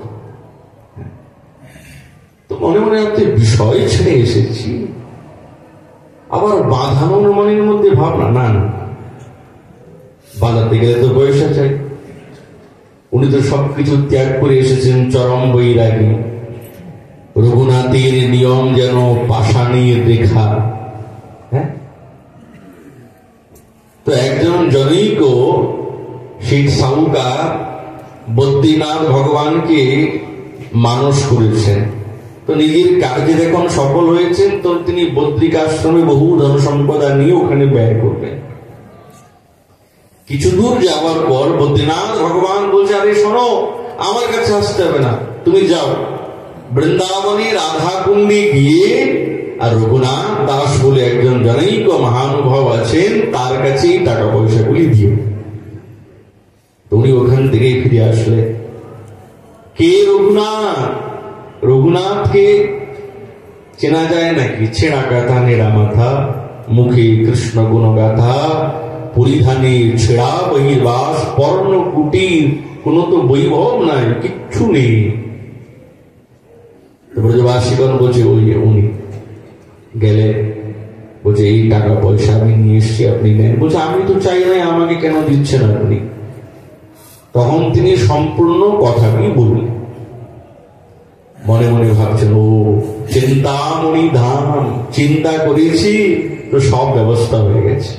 তো মনে মনে আপনি বিষয় ছেড়ে এসেছি, আবার বাঁধানোর মনের মধ্যে ভাবনা, না না, বাঁধাতে গেলে তো পয়সা চাই। উনি তো সবকিছু ত্যাগ করে এসেছেন চরম বৈরাগী। রঘুনাথের নিয়ম যেন পাষাণের রেখা। হ্যাঁ, তো একজন জনৈক শিখ সাহুকার বদ্রীনাথ ভগবানকে মানস করেছেন। তো নিজের কাজে যখন সফল হয়েছেন, তো তিনি বদ্রিকাশ্রমে বহু ধন সম্পদা নিয়ে ওখানে ব্যয় করবেন। কিছু দূর যাওয়ার পর বদ্রীনাথ ভগবান বলছে, আরে শোনো, আমার কাছে আসতে হবে না, তুমি যাও বৃন্দাবনে রাধা কুণ্ডে গিয়ে, আর রঘুনাথ দাস বলে একজন জনৈক মহানুভব আছেন, তার কাছেই টাকা পয়সা গুলি দিও। তুমি ওখান থেকে ফিরে আসলে। কে রঘুনাথ? রঘুনাথকে চেনা যায় নাকি? ছেঁড়া কাঁথা, নেড়া মাথা, মুখে কৃষ্ণ গুণগাথা, পরিধানে ছেঁড়া বহির্বাস, পর্ণ কুটির, কোন তো বৈভব নাই, কিচ্ছু নেই। ব্রজবাসীগণ বলছে, ওই উনি গেলে, বলছে এই টাকা পয়সা আমি নিয়ে এসছি, আপনি নেন। বলছে আমি তো চাই নাই, আমাকে কেন দিচ্ছেন আপনি? তখন তিনি সম্পূর্ণ কথাটি বললেন। মনে মনে ভাবছেন, ও চিন্তামণি ধাম, চিন্তা করেছি তো সব ব্যবস্থা হয়ে গেছে।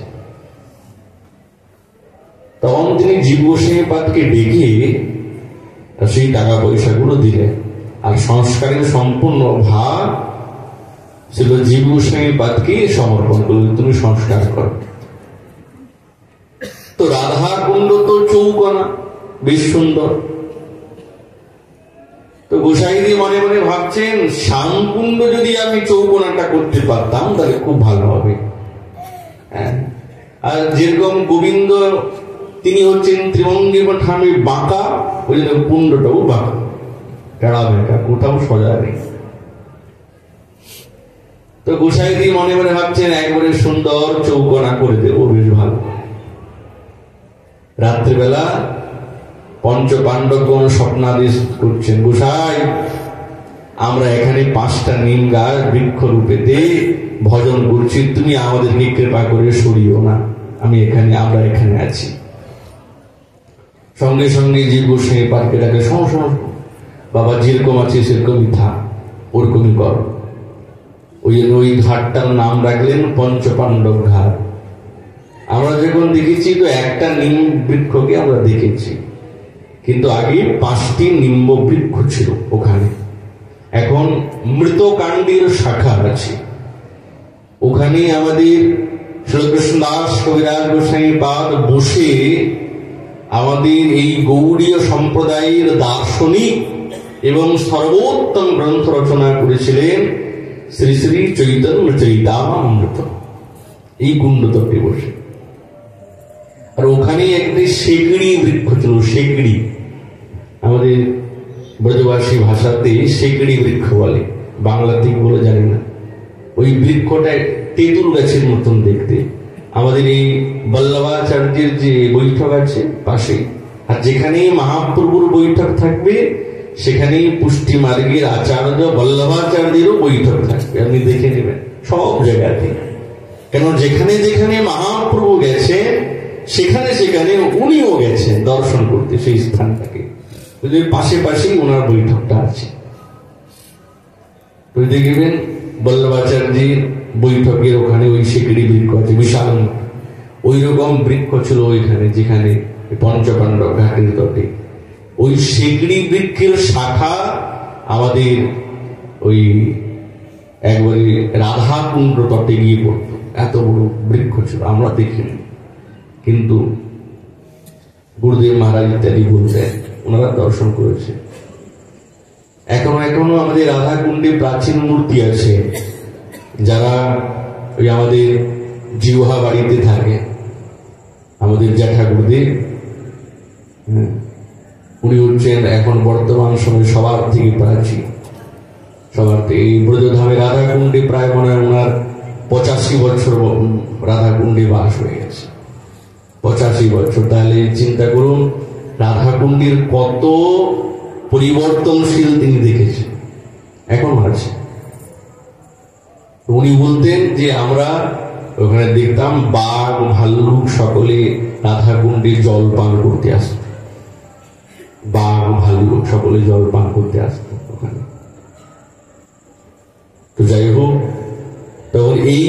তখন তিনি জীব গোস্বামীপাদকে ডেকে সেই টাকা পয়সাগুলো দিলেন, আর সংস্কারের সম্পূর্ণ ভার ছিল জীব গোস্বামীপাদকে সমর্পণ করলেন, তুমি সংস্কার করো। তো রাধা কুণ্ড তো চৌকোনা, বেশ সুন্দর। তো গোসাইজি মনে মনে ভাবছেন, শ্যামকুণ্ড যদি আমি চৌকোনাটা করতে পারতাম তাহলে খুব ভালো হবে। আর যেরকম গোবিন্দ তিনি হচ্ছেন ত্রিভঙ্গি ঠামে বাঁকা, ওই জন্য কুণ্ডটাও বাঁকা, টেড়া বেঁকা, কোথাও সোজা নেই। তো গোসাইজি মনে মনে ভাবছেন, একবারে সুন্দর চৌকোনা করে দেবো, বেশ ভালো। রাত্রিবেলা পঞ্চ পাণ্ডবগণ স্বপ্নাদেশ করছেন, গোসাই আমরা এখানে 5টা নিম গাছ বৃক্ষ রূপেতে ভজন করছি, তুমি আমাদেরকে কৃপা করে সরিও না, আমরা এখানে আছি। সঙ্গে সঙ্গে জীব গোস্বামী পার্কে ডাকে, বাবা যেরকম আছে সেরকমই থাক, ওরকমই কর। ওই জন্য ওই ঘাটটার নাম রাখলেন পঞ্চপাণ্ডব ঘাট। আমরা যখন দেখেছি তো একটা নিম বৃক্ষকে আমরা দেখেছি, কিন্তু আগে 5টি নিম্ব বৃক্ষ ছিল ওখানে। এখন মৃতকাণ্ডের শাখা আছে ওখানে। আমাদের শ্রীকৃষ্ণ দাস কবিরাজ গোস্বামী পাদ বসে আমাদের এই গৌড়ীয় সম্প্রদায়ের দার্শনিক এবং সর্বোত্তম গ্রন্থ রচনা করেছিলেন শ্রী শ্রী চৈতন্য চৈতামৃত, এই কুণ্ডতটে বসে। আর ওখানে একটি শেকড়ি বৃক্ষ ছিল, শেকড়ি, আমাদের ব্রজবাসী ভাষাতে শেকড়ি বৃক্ষ বলে, বাংলাতে কি বলে জানি না। ওই বৃক্ষটা তেঁতুল গাছের মতন দেখতে। আমাদের এই বল্লভাচার্যের যে বৈঠক আছে পাশে, আর যেখানে মহাপ্রভুর বৈঠক থাকবে সেখানে পুষ্টি মার্গের আচার্য বল্লভাচার্যেরও বৈঠক থাকবে, আপনি দেখে নেবেন সব জায়গাতে। কেন যেখানে যেখানে মহাপ্রভু গেছেন সেখানে সেখানে উনিও গেছেন দর্শন করতে সেই স্থানটাকে। পাশে পাশেই ওনার বৈঠকটা আছে। দেখবেন বল্লভাচার্যের বৈঠকের ওখানে ওই শেকড়ি বৃক্ষ আছে, বিশাল ওই রকম বৃক্ষ ছিল ওইখানে, যেখানে পঞ্চপাণ্ডব ঘাটের তটে। ওই শেকড়ি বৃক্ষের শাখা আমাদের ওই একবারে রাধা কুণ্ড তটে গিয়ে পড়তো, এত বড় বৃক্ষ ছিল, আমরা দেখিনি। কিন্তু গুরুদেব মহারাজ ইত্যাদি বলতেন, ওনারা দর্শন করেছে। এখনো আমাদের রাধা কুণ্ডে প্রাচীন মূর্তি আছে, যারা ওই আমাদের জিউহা বাড়িতে থাকে, আমাদের জ্যাঠা গুরুদেব, উনি হচ্ছেন এখন বর্তমান সময় সবার থেকে প্রাচীন, সবার থেকে। এই ব্রজধামে রাধা কুণ্ডে প্রায় মনে হয় ওনার 85 বছর রাধা কুণ্ডে বাস হয়ে গেছে, 85 বছর। তাহলে চিন্তা করুন রাধা কুণ্ডের কত পরিবর্তনশীল তিনি দেখেছেন, এখন আছে। উনি বলতেন যে আমরা ওখানে দেখতাম বাঘ ভাল্লুক সকলে রাধা কুণ্ডে জল পান করতে আসত, বাঘ ভাল্লুক সকলে জল পান করতে আসত ওখানে। তো যাই হোক, তখন এই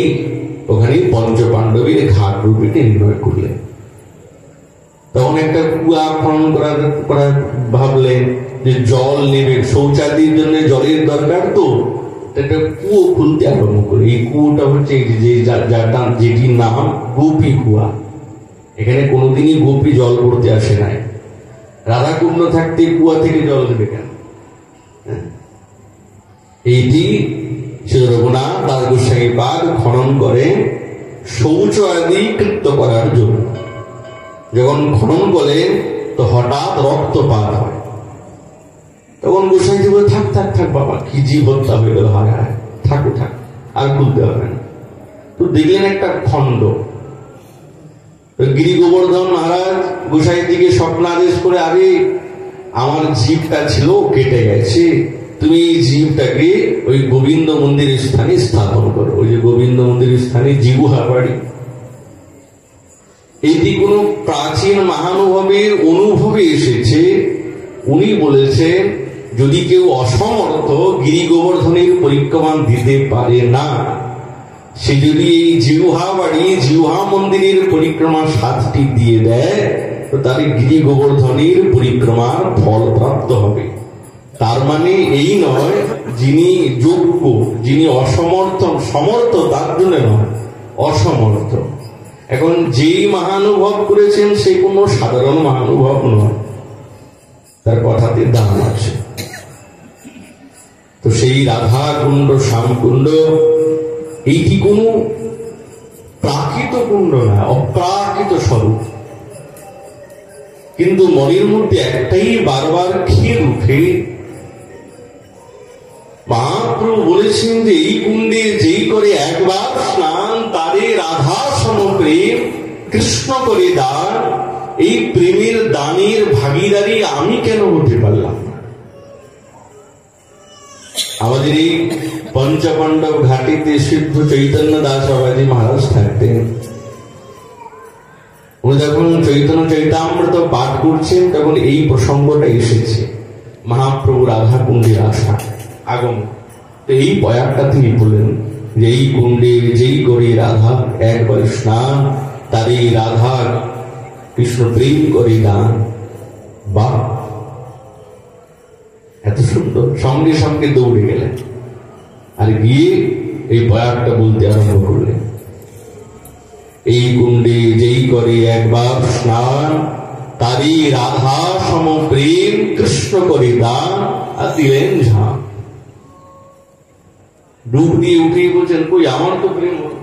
ওখানে পঞ্চপাণ্ডবের ঘাট রূপীটি নির্ণয় করলেন। তখন একটা কুয়া খনন করার ভাবলেন যে জল নেবে, শৌচাদির জন্য জলের দরকার, তো একটা কুয়ো খুলতে আরম্ভ করে। এই কুয়োটা হচ্ছে যেটির নাম গোপী কুয়া। এখানে কোনোদিনই গোপী জল করতে আসে নাই। রাধাকুণ্ড থাকতে কুয়া থেকে জল দেবে কেন? এইটি শ্রী রঘুনাথ দাস গোস্বামী পাদ খনন করে শৌচ আদি কৃত্য করার জন্য। যখন খনন করে তো হঠাৎ রক্তপাত হয়, তখন গোসাইজি বলে থাক থাক থাক বাবা, কি জীব হত্যা হয়ে গেল, হায় হায়, থাকো থাক, আর খুলতে হবে না। তো দেখলেন একটা খণ্ড। গিরি গোবর্ধন মহারাজ গোসাইজিকে স্বপ্নাদেশ করে, আরে আমার জীবটা ছিল কেটে গেছে, তুমি এই জীবটাকে ওই গোবিন্দ মন্দিরের স্থানে স্থাপন করো। ওই যে গোবিন্দ মন্দিরের স্থানে জিউহা বাড়ি। এটি কোন প্রাচীন মহানুভবের অনুভবে এসেছে। উনি বলেছেন যদি কেউ অসমর্থ গিরি গোবর্ধনের পরিক্রমা দিতে পারে না, সে যদি এই জিউহা বাড়ি জিউহা মন্দিরের পরিক্রমা 7টি দিয়ে দেয়, তো তার গিরি গোবর্ধনের পরিক্রমার ফল প্রাপ্ত হবে। তার মানে এই নয় যিনি যোগ্য, যিনি সমর্থ তার জন্য নয়, অসমর্থ। এখন যেই মহানুভব করেছেন সে কোনো সাধারণ মহানুভব নয়, তার কথাতে দাম আছে। তো সেই রাধা কুণ্ড শ্যামকুণ্ড এইটি কোনো প্রাকৃত কুণ্ড না, অপ্রাকৃত স্বরূপ। কিন্তু মনের মধ্যে একটাই বারবার খেয়ে উঠে, মহাপ্রভু বলেছেন যে এই কুণ্ডে যেই করে একবার স্নান, তারে রাধা সমপ্রেম কৃষ্ণ করে দান। এই প্রেমের দানের ভাগীদারি আমি কেন হতে পারলাম না? আমাদের এই পঞ্চপাণ্ডব ঘাটিতে সিদ্ধ চৈতন্য দাস বাবাজি মহারাজ থাকতেন। উনি যখন চৈতন্য চৈতামৃত পাঠ করছেন তখন এই প্রসঙ্গটা এসেছে, মহাপ্রভু রাধা কুণ্ডের আসা আগমন। তো এই পয়ারটা তিনি বললেন যে এই কুণ্ডে যেই করে রাধা একবার স্নান, তারই রাধা কৃষ্ণ প্রেম করে দান। বা এত সুন্দর, সঙ্গে সঙ্গে দৌড়ে গেলেন আর গিয়ে এই বয়ারটা বলতে আরম্ভ করলেন। এই কুণ্ডে যেই করে একবার স্নান, তারি রাধা সম প্রেম কৃষ্ণ করে দান আর দিলেন ঝাঁ। ডুব দিয়ে উঠেই বলছেন, কই আমার তো প্রেম হল।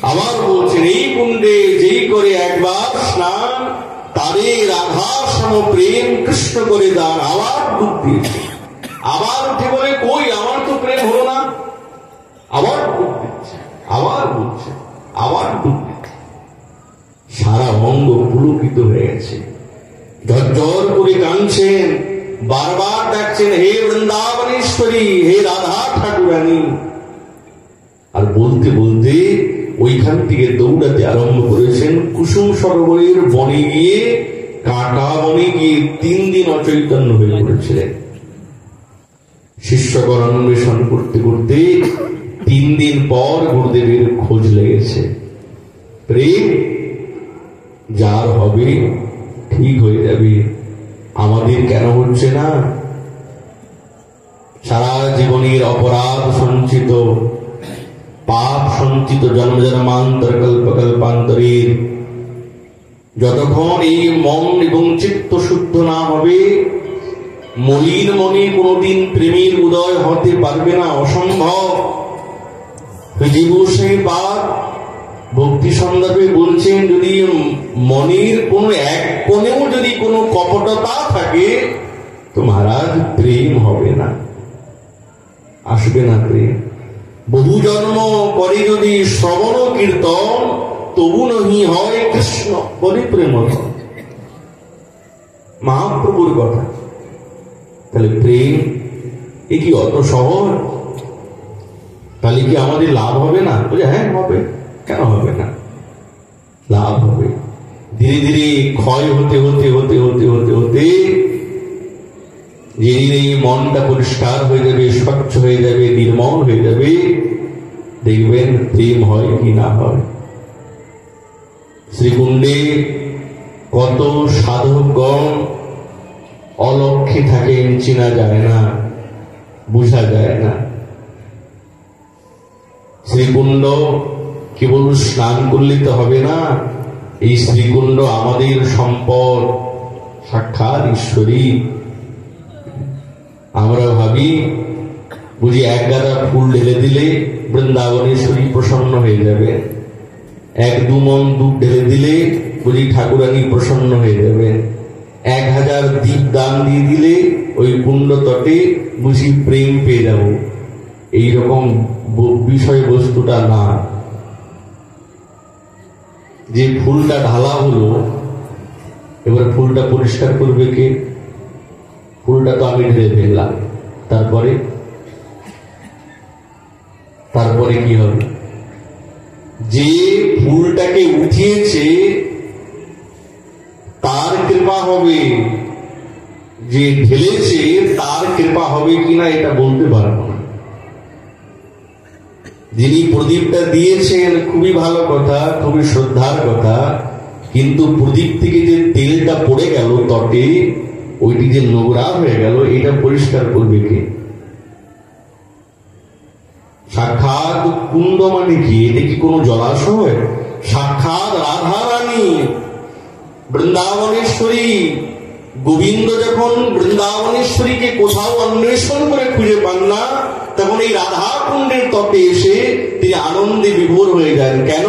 আবার বলছেন, এই কুণ্ডে যেই করে একবার স্নান, তারে রাধা সম প্রেম কৃষ্ণ করে দান। আবার ডুব দিয়েছে, আবার উঠে বলে, কই আমার তো প্রেম হলো না। আবার ডুব দিচ্ছে, আবার বলছে, আবার ডুব দিচ্ছে। সারা অঙ্গ পুলকিত হয়ে গেছে, ঝরঝর করে কাঁদছেন, বারবার ডাকছেন, হে বৃন্দাবনেশ্বরী, হে রাধা ঠাকুরানী। আর বলতে বলতে ওইখান থেকে দৌড়াতে আরম্ভ করেছেন কুসুম সরোবরের বনে গিয়ে, কাঁটা বনে গিয়ে 3 দিন অচৈতন্য হয়ে পড়েছিলেন। শিষ্যগণ অন্বেষণ করতে করতে 3 দিন পর গুরুদেবের খোঁজ লেগেছে। প্রেম যার হবে ঠিক হয়ে যাবে, আমাদের কেন হচ্ছে না? সারা জীবনের অপরাধ সঞ্চিত, পাপ সঞ্চিত, জন্মজন্মান্তর কল্পকল্পান্তরের, যতক্ষণ এই মন এবং চিত্ত শুদ্ধ না হবে, মলিন মনে কোনদিন প্রেমের উদয় হতে পারবে না, অসম্ভব। জীবশ্রী পাপ ভক্তি সন্দর্ভে বলছেন, যদি মনের কোন এক কোণেও যদি কোনো কপটতা থাকে, তো মহারাজ প্রেম হবে না, আসবে না প্রেম। বহু জন্ম করে যদি শ্রবণ কীর্তন, তবু নহি হয় কৃষ্ণ বলে প্রেম। মহাপ্রভুর কথা। তাহলে প্রেম এ কি অত সহজ? তাহলে কি আমাদের লাভ হবে না? বলে হ্যাঁ হবে, কেন হবে না? লাভ হবে। ধীরে ধীরে ক্ষয় হতে হতে হতে হতে হতে হতে যেদিন এই মনটা পরিষ্কার হয়ে যাবে, স্বচ্ছ হয়ে যাবে, নির্মল হয়ে যাবে, দেখবেন প্রেম হয় কি না হয়। শ্রীকুণ্ডে কত সাধকগণ অলক্ষে থাকেন, চেনা যায় না, বোঝা যায় না। শ্রীকুণ্ড কেবল স্নান করলে তো হবে না, এই শ্রীকুণ্ড আমাদের সম্পদ, সাক্ষাৎ ঈশ্বরী। আমরা ভাবি বুঝি এক গাদা ফুল ঢেলে দিলে বৃন্দাবনেশ্বরী প্রসন্ন হয়ে যাবে, 1-2 মণ দুধ ঢেলে দিলে বুঝি ঠাকুরানী প্রসন্ন হয়ে যাবে, 1000 দীপ দান দিয়ে দিলে ওই কুণ্ড তটে বুঝি প্রেম পেয়ে যাব। এইরকম বিষয় বস্তুটা না। যে ফুলটা ঢালা হলো, এবার ফুলটা পরিষ্কার করবে কে? ফুলটা তো আমি ঢেলে ফেললাম, তারপরে কি হবে? যে ফুলটাকে উঠিয়েছে তার কৃপা হবে, যে ঢেলেছে তার কৃপা হবে কিনা এটা বলতে পারবো না। যিনি প্রদীপটা দিয়েছেন খুবই ভালো কথা, খুবই শ্রদ্ধার কথা, কিন্তু প্রদীপ থেকে যে তেলটা পড়ে গেল তটে, ওইটি যে নোংরা হয়ে গেল, এটা পরিষ্কার করবে কে? সাক্ষাৎ কুণ্ড মানে কি? এটা কি কোনো জলাশয়? সাক্ষাৎ রাধা রানী, বৃন্দাবনেশ্বরী। গোবিন্দ যখন বৃন্দাবনেশ্বরীকে কোথাও অন্বেষণ করে খুঁজে পান না, তখন এই রাধা কুণ্ডের তটে এসে তিনি আনন্দে বিভোর হয়ে যান। কেন?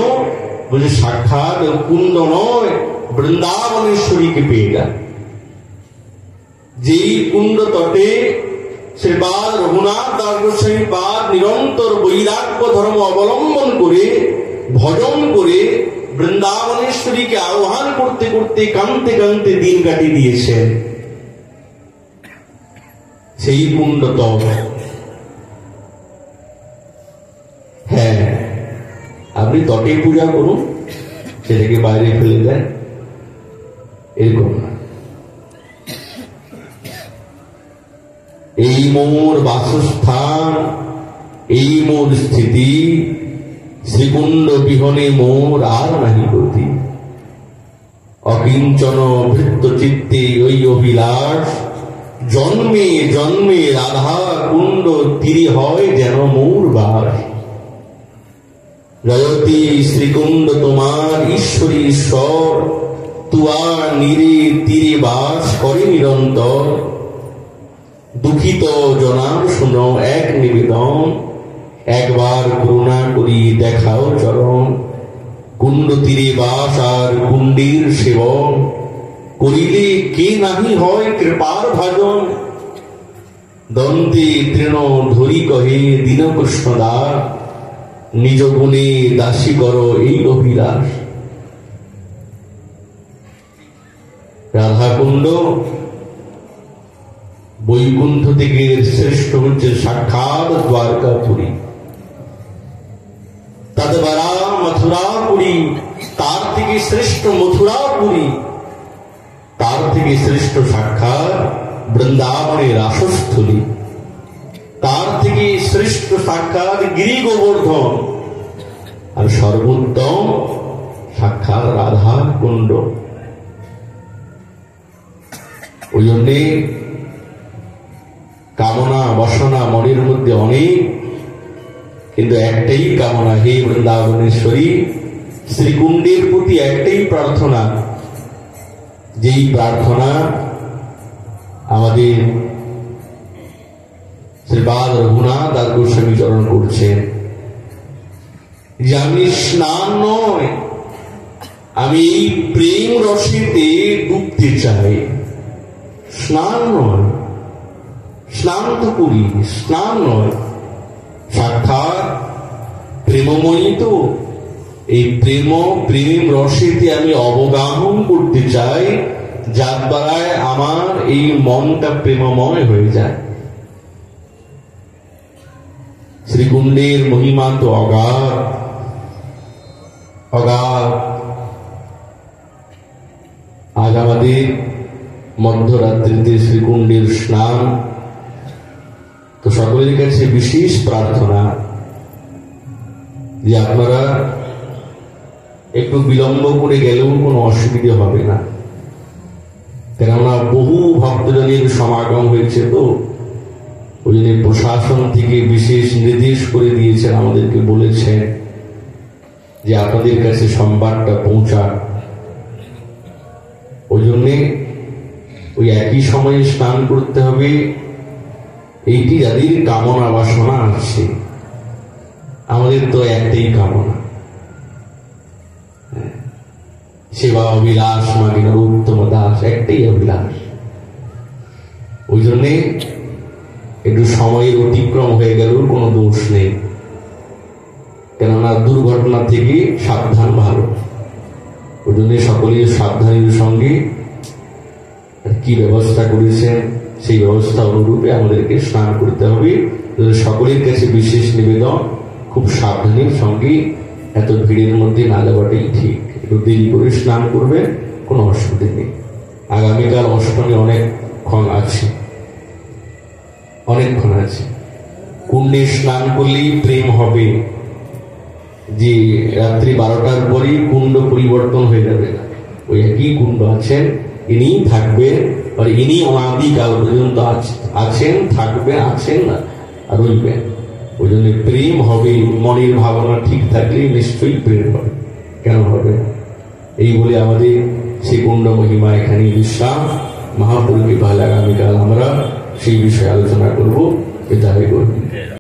বলে সাক্ষাৎ কুণ্ড নয়, বৃন্দাবনেশ্বরীকে পেয়ে যান। যেই কুণ্ড তটে শ্রীপাদ রঘুনাথ দাস গোস্বামী পাদ নিরন্তর বৈরাগ্য ধর্ম অবলম্বন করে ভজন করে বৃন্দাবনেশ্বরীকে আহ্বান করতে করতে কাঁদতে কাঁদতে দিন কাটিয়ে দিয়েছেন। সেই কুণ্ড তট। হ্যাঁ, আপনি তটে পূজা করুন, সেটাকে বাইরে ফেলে দেন, এরকম না। এই মোর বাসস্থান, এই মোর স্থিতি, শ্রীকুণ্ড বিহনে মোর আর নাহি গতি। অকিঞ্চন ভৃত্য চিত্তে ওই অভিলাষ, জন্মে জন্মে রাধা কুণ্ড তীরে হয় যেন মোর বাস। জয়তী শ্রীকুণ্ড তোমার ঈশ্বরী ঈশ্বর, তুয়া নীরে তীরে বাস করে নিরন্তর, দুঃখিত জনার শুনো এক নিবেদন, একবার করুণা করি দেখাও চরণ। কুণ্ড তীরে বাস আর কুণ্ডীর সেবন, করিলে কে নাহি হয় কৃপার ভাজন। দন্তে তৃণ ধরি কহে দীনকৃষ্ণ দাস, নিজ গুণে দাসী কর এই অভিলাষ। রাধাকুণ্ড বৈকুণ্ঠ থেকে শ্রেষ্ঠ হচ্ছে সাক্ষাৎ দ্বারকাপুরী। তদবরা মথুরাপুরী, তার থেকে শ্রেষ্ঠ মথুরাপুরী, তার থেকে শ্রেষ্ঠ সাক্ষাৎ বৃন্দাবনের রাসস্থলী, তার থেকে শ্রেষ্ঠ সাক্ষাৎ গিরি গোবর্ধন, আর সর্বোত্তম সাক্ষাৎ রাধা কুণ্ড। ওই জন্যে কামনা বাসনা মনের মধ্যে অনেক, কিন্তু একটাই কামনা, হে বৃন্দাবনেশ্বরী, শ্রীকুণ্ডের প্রতি একটাই প্রার্থনা, যেই প্রার্থনা আমাদের শ্রীপাদ রঘুনাথ দাস গোস্বামী চরণ করছেন, যে আমি স্নান নয়, আমি এই প্রেম রসেতে ডুবতে চাই। স্নান নয়, স্নান তো করি, স্নান নয়, সাক্ষাৎ প্রেমময়ী তো, এই প্রেম রসেতে আমি অবগাহন করতে চাই, যার দ্বারায় আমার এই মনটা প্রেমময় হয়ে যায়। শ্রীকুণ্ডের মহিমা তো অগাধ অগাধ। আজ আমাদের মধ্যরাত্রিতে শ্রীকুণ্ডের স্নান, তো সকলের কাছে বিশেষ প্রার্থনা যে আপনারা একটু বিলম্ব করে গেলেও কোনো অসুবিধে হবে না, কেননা বহু ভক্তজনের সমাগম হয়েছে, তো ওই জন্য প্রশাসন থেকে বিশেষ নির্দেশ করে দিয়েছেন, আমাদেরকে বলেছেন যে আপনাদের কাছে সংবাদটা পৌঁছাক। ওই জন্যে ওই একই সময়ে স্নান করতে হবে, এইটি যাদের কামনা বাসনা আছে। আমাদের তো একটাই কামনা, সেবা অভিলাষ মাগিনার উত্তম দাস, একটাই অভিলাষ। ওই জন্যে একটু সময়ের অতিক্রম হয়ে গেল কোনো দোষ নেই, কেননা দুর্ঘটনা থেকে সাবধান ভালো। ওই জন্য সকলের সাবধানের সঙ্গে কি ব্যবস্থা করেছেন সেই ব্যবস্থা অনুরূপে আমাদেরকে স্নান করতে হবে। সকলের কাছে বিশেষ নিবেদন, খুব সাবধানের সঙ্গে, এত ভিড়ের মধ্যে না যাওয়াটাই ঠিক। একটু দেরি করে স্নান করবেন, কোনো অসুবিধা নেই। আগামীকাল অষ্টমী অনেকক্ষণ আছে, অনেকক্ষণ আছে। কুণ্ডে স্নান করলেই প্রেম হবে, যে রাত্রি 12টার পরেই কুণ্ড পরিবর্তন হয়ে যাবে না। ওই একই কুণ্ড আছেন, ইনি থাকবেন, আর ইনি অনাদিকাল পর্যন্ত আছেন, থাকবেন, আছেন আর রইবেন। ওই জন্য প্রেম হবে, মনের ভাবনা ঠিক থাকলে নিশ্চয়ই প্রেম হবে, কেন হবে? এই বলে আমাদের সেই কুণ্ড মহিমা এখানে বিশ্রাম। মহাপ্রভু কৃপায় আগামীকাল আমরা সেই বিষয়ে আলোচনা করবো। বিদায় করব।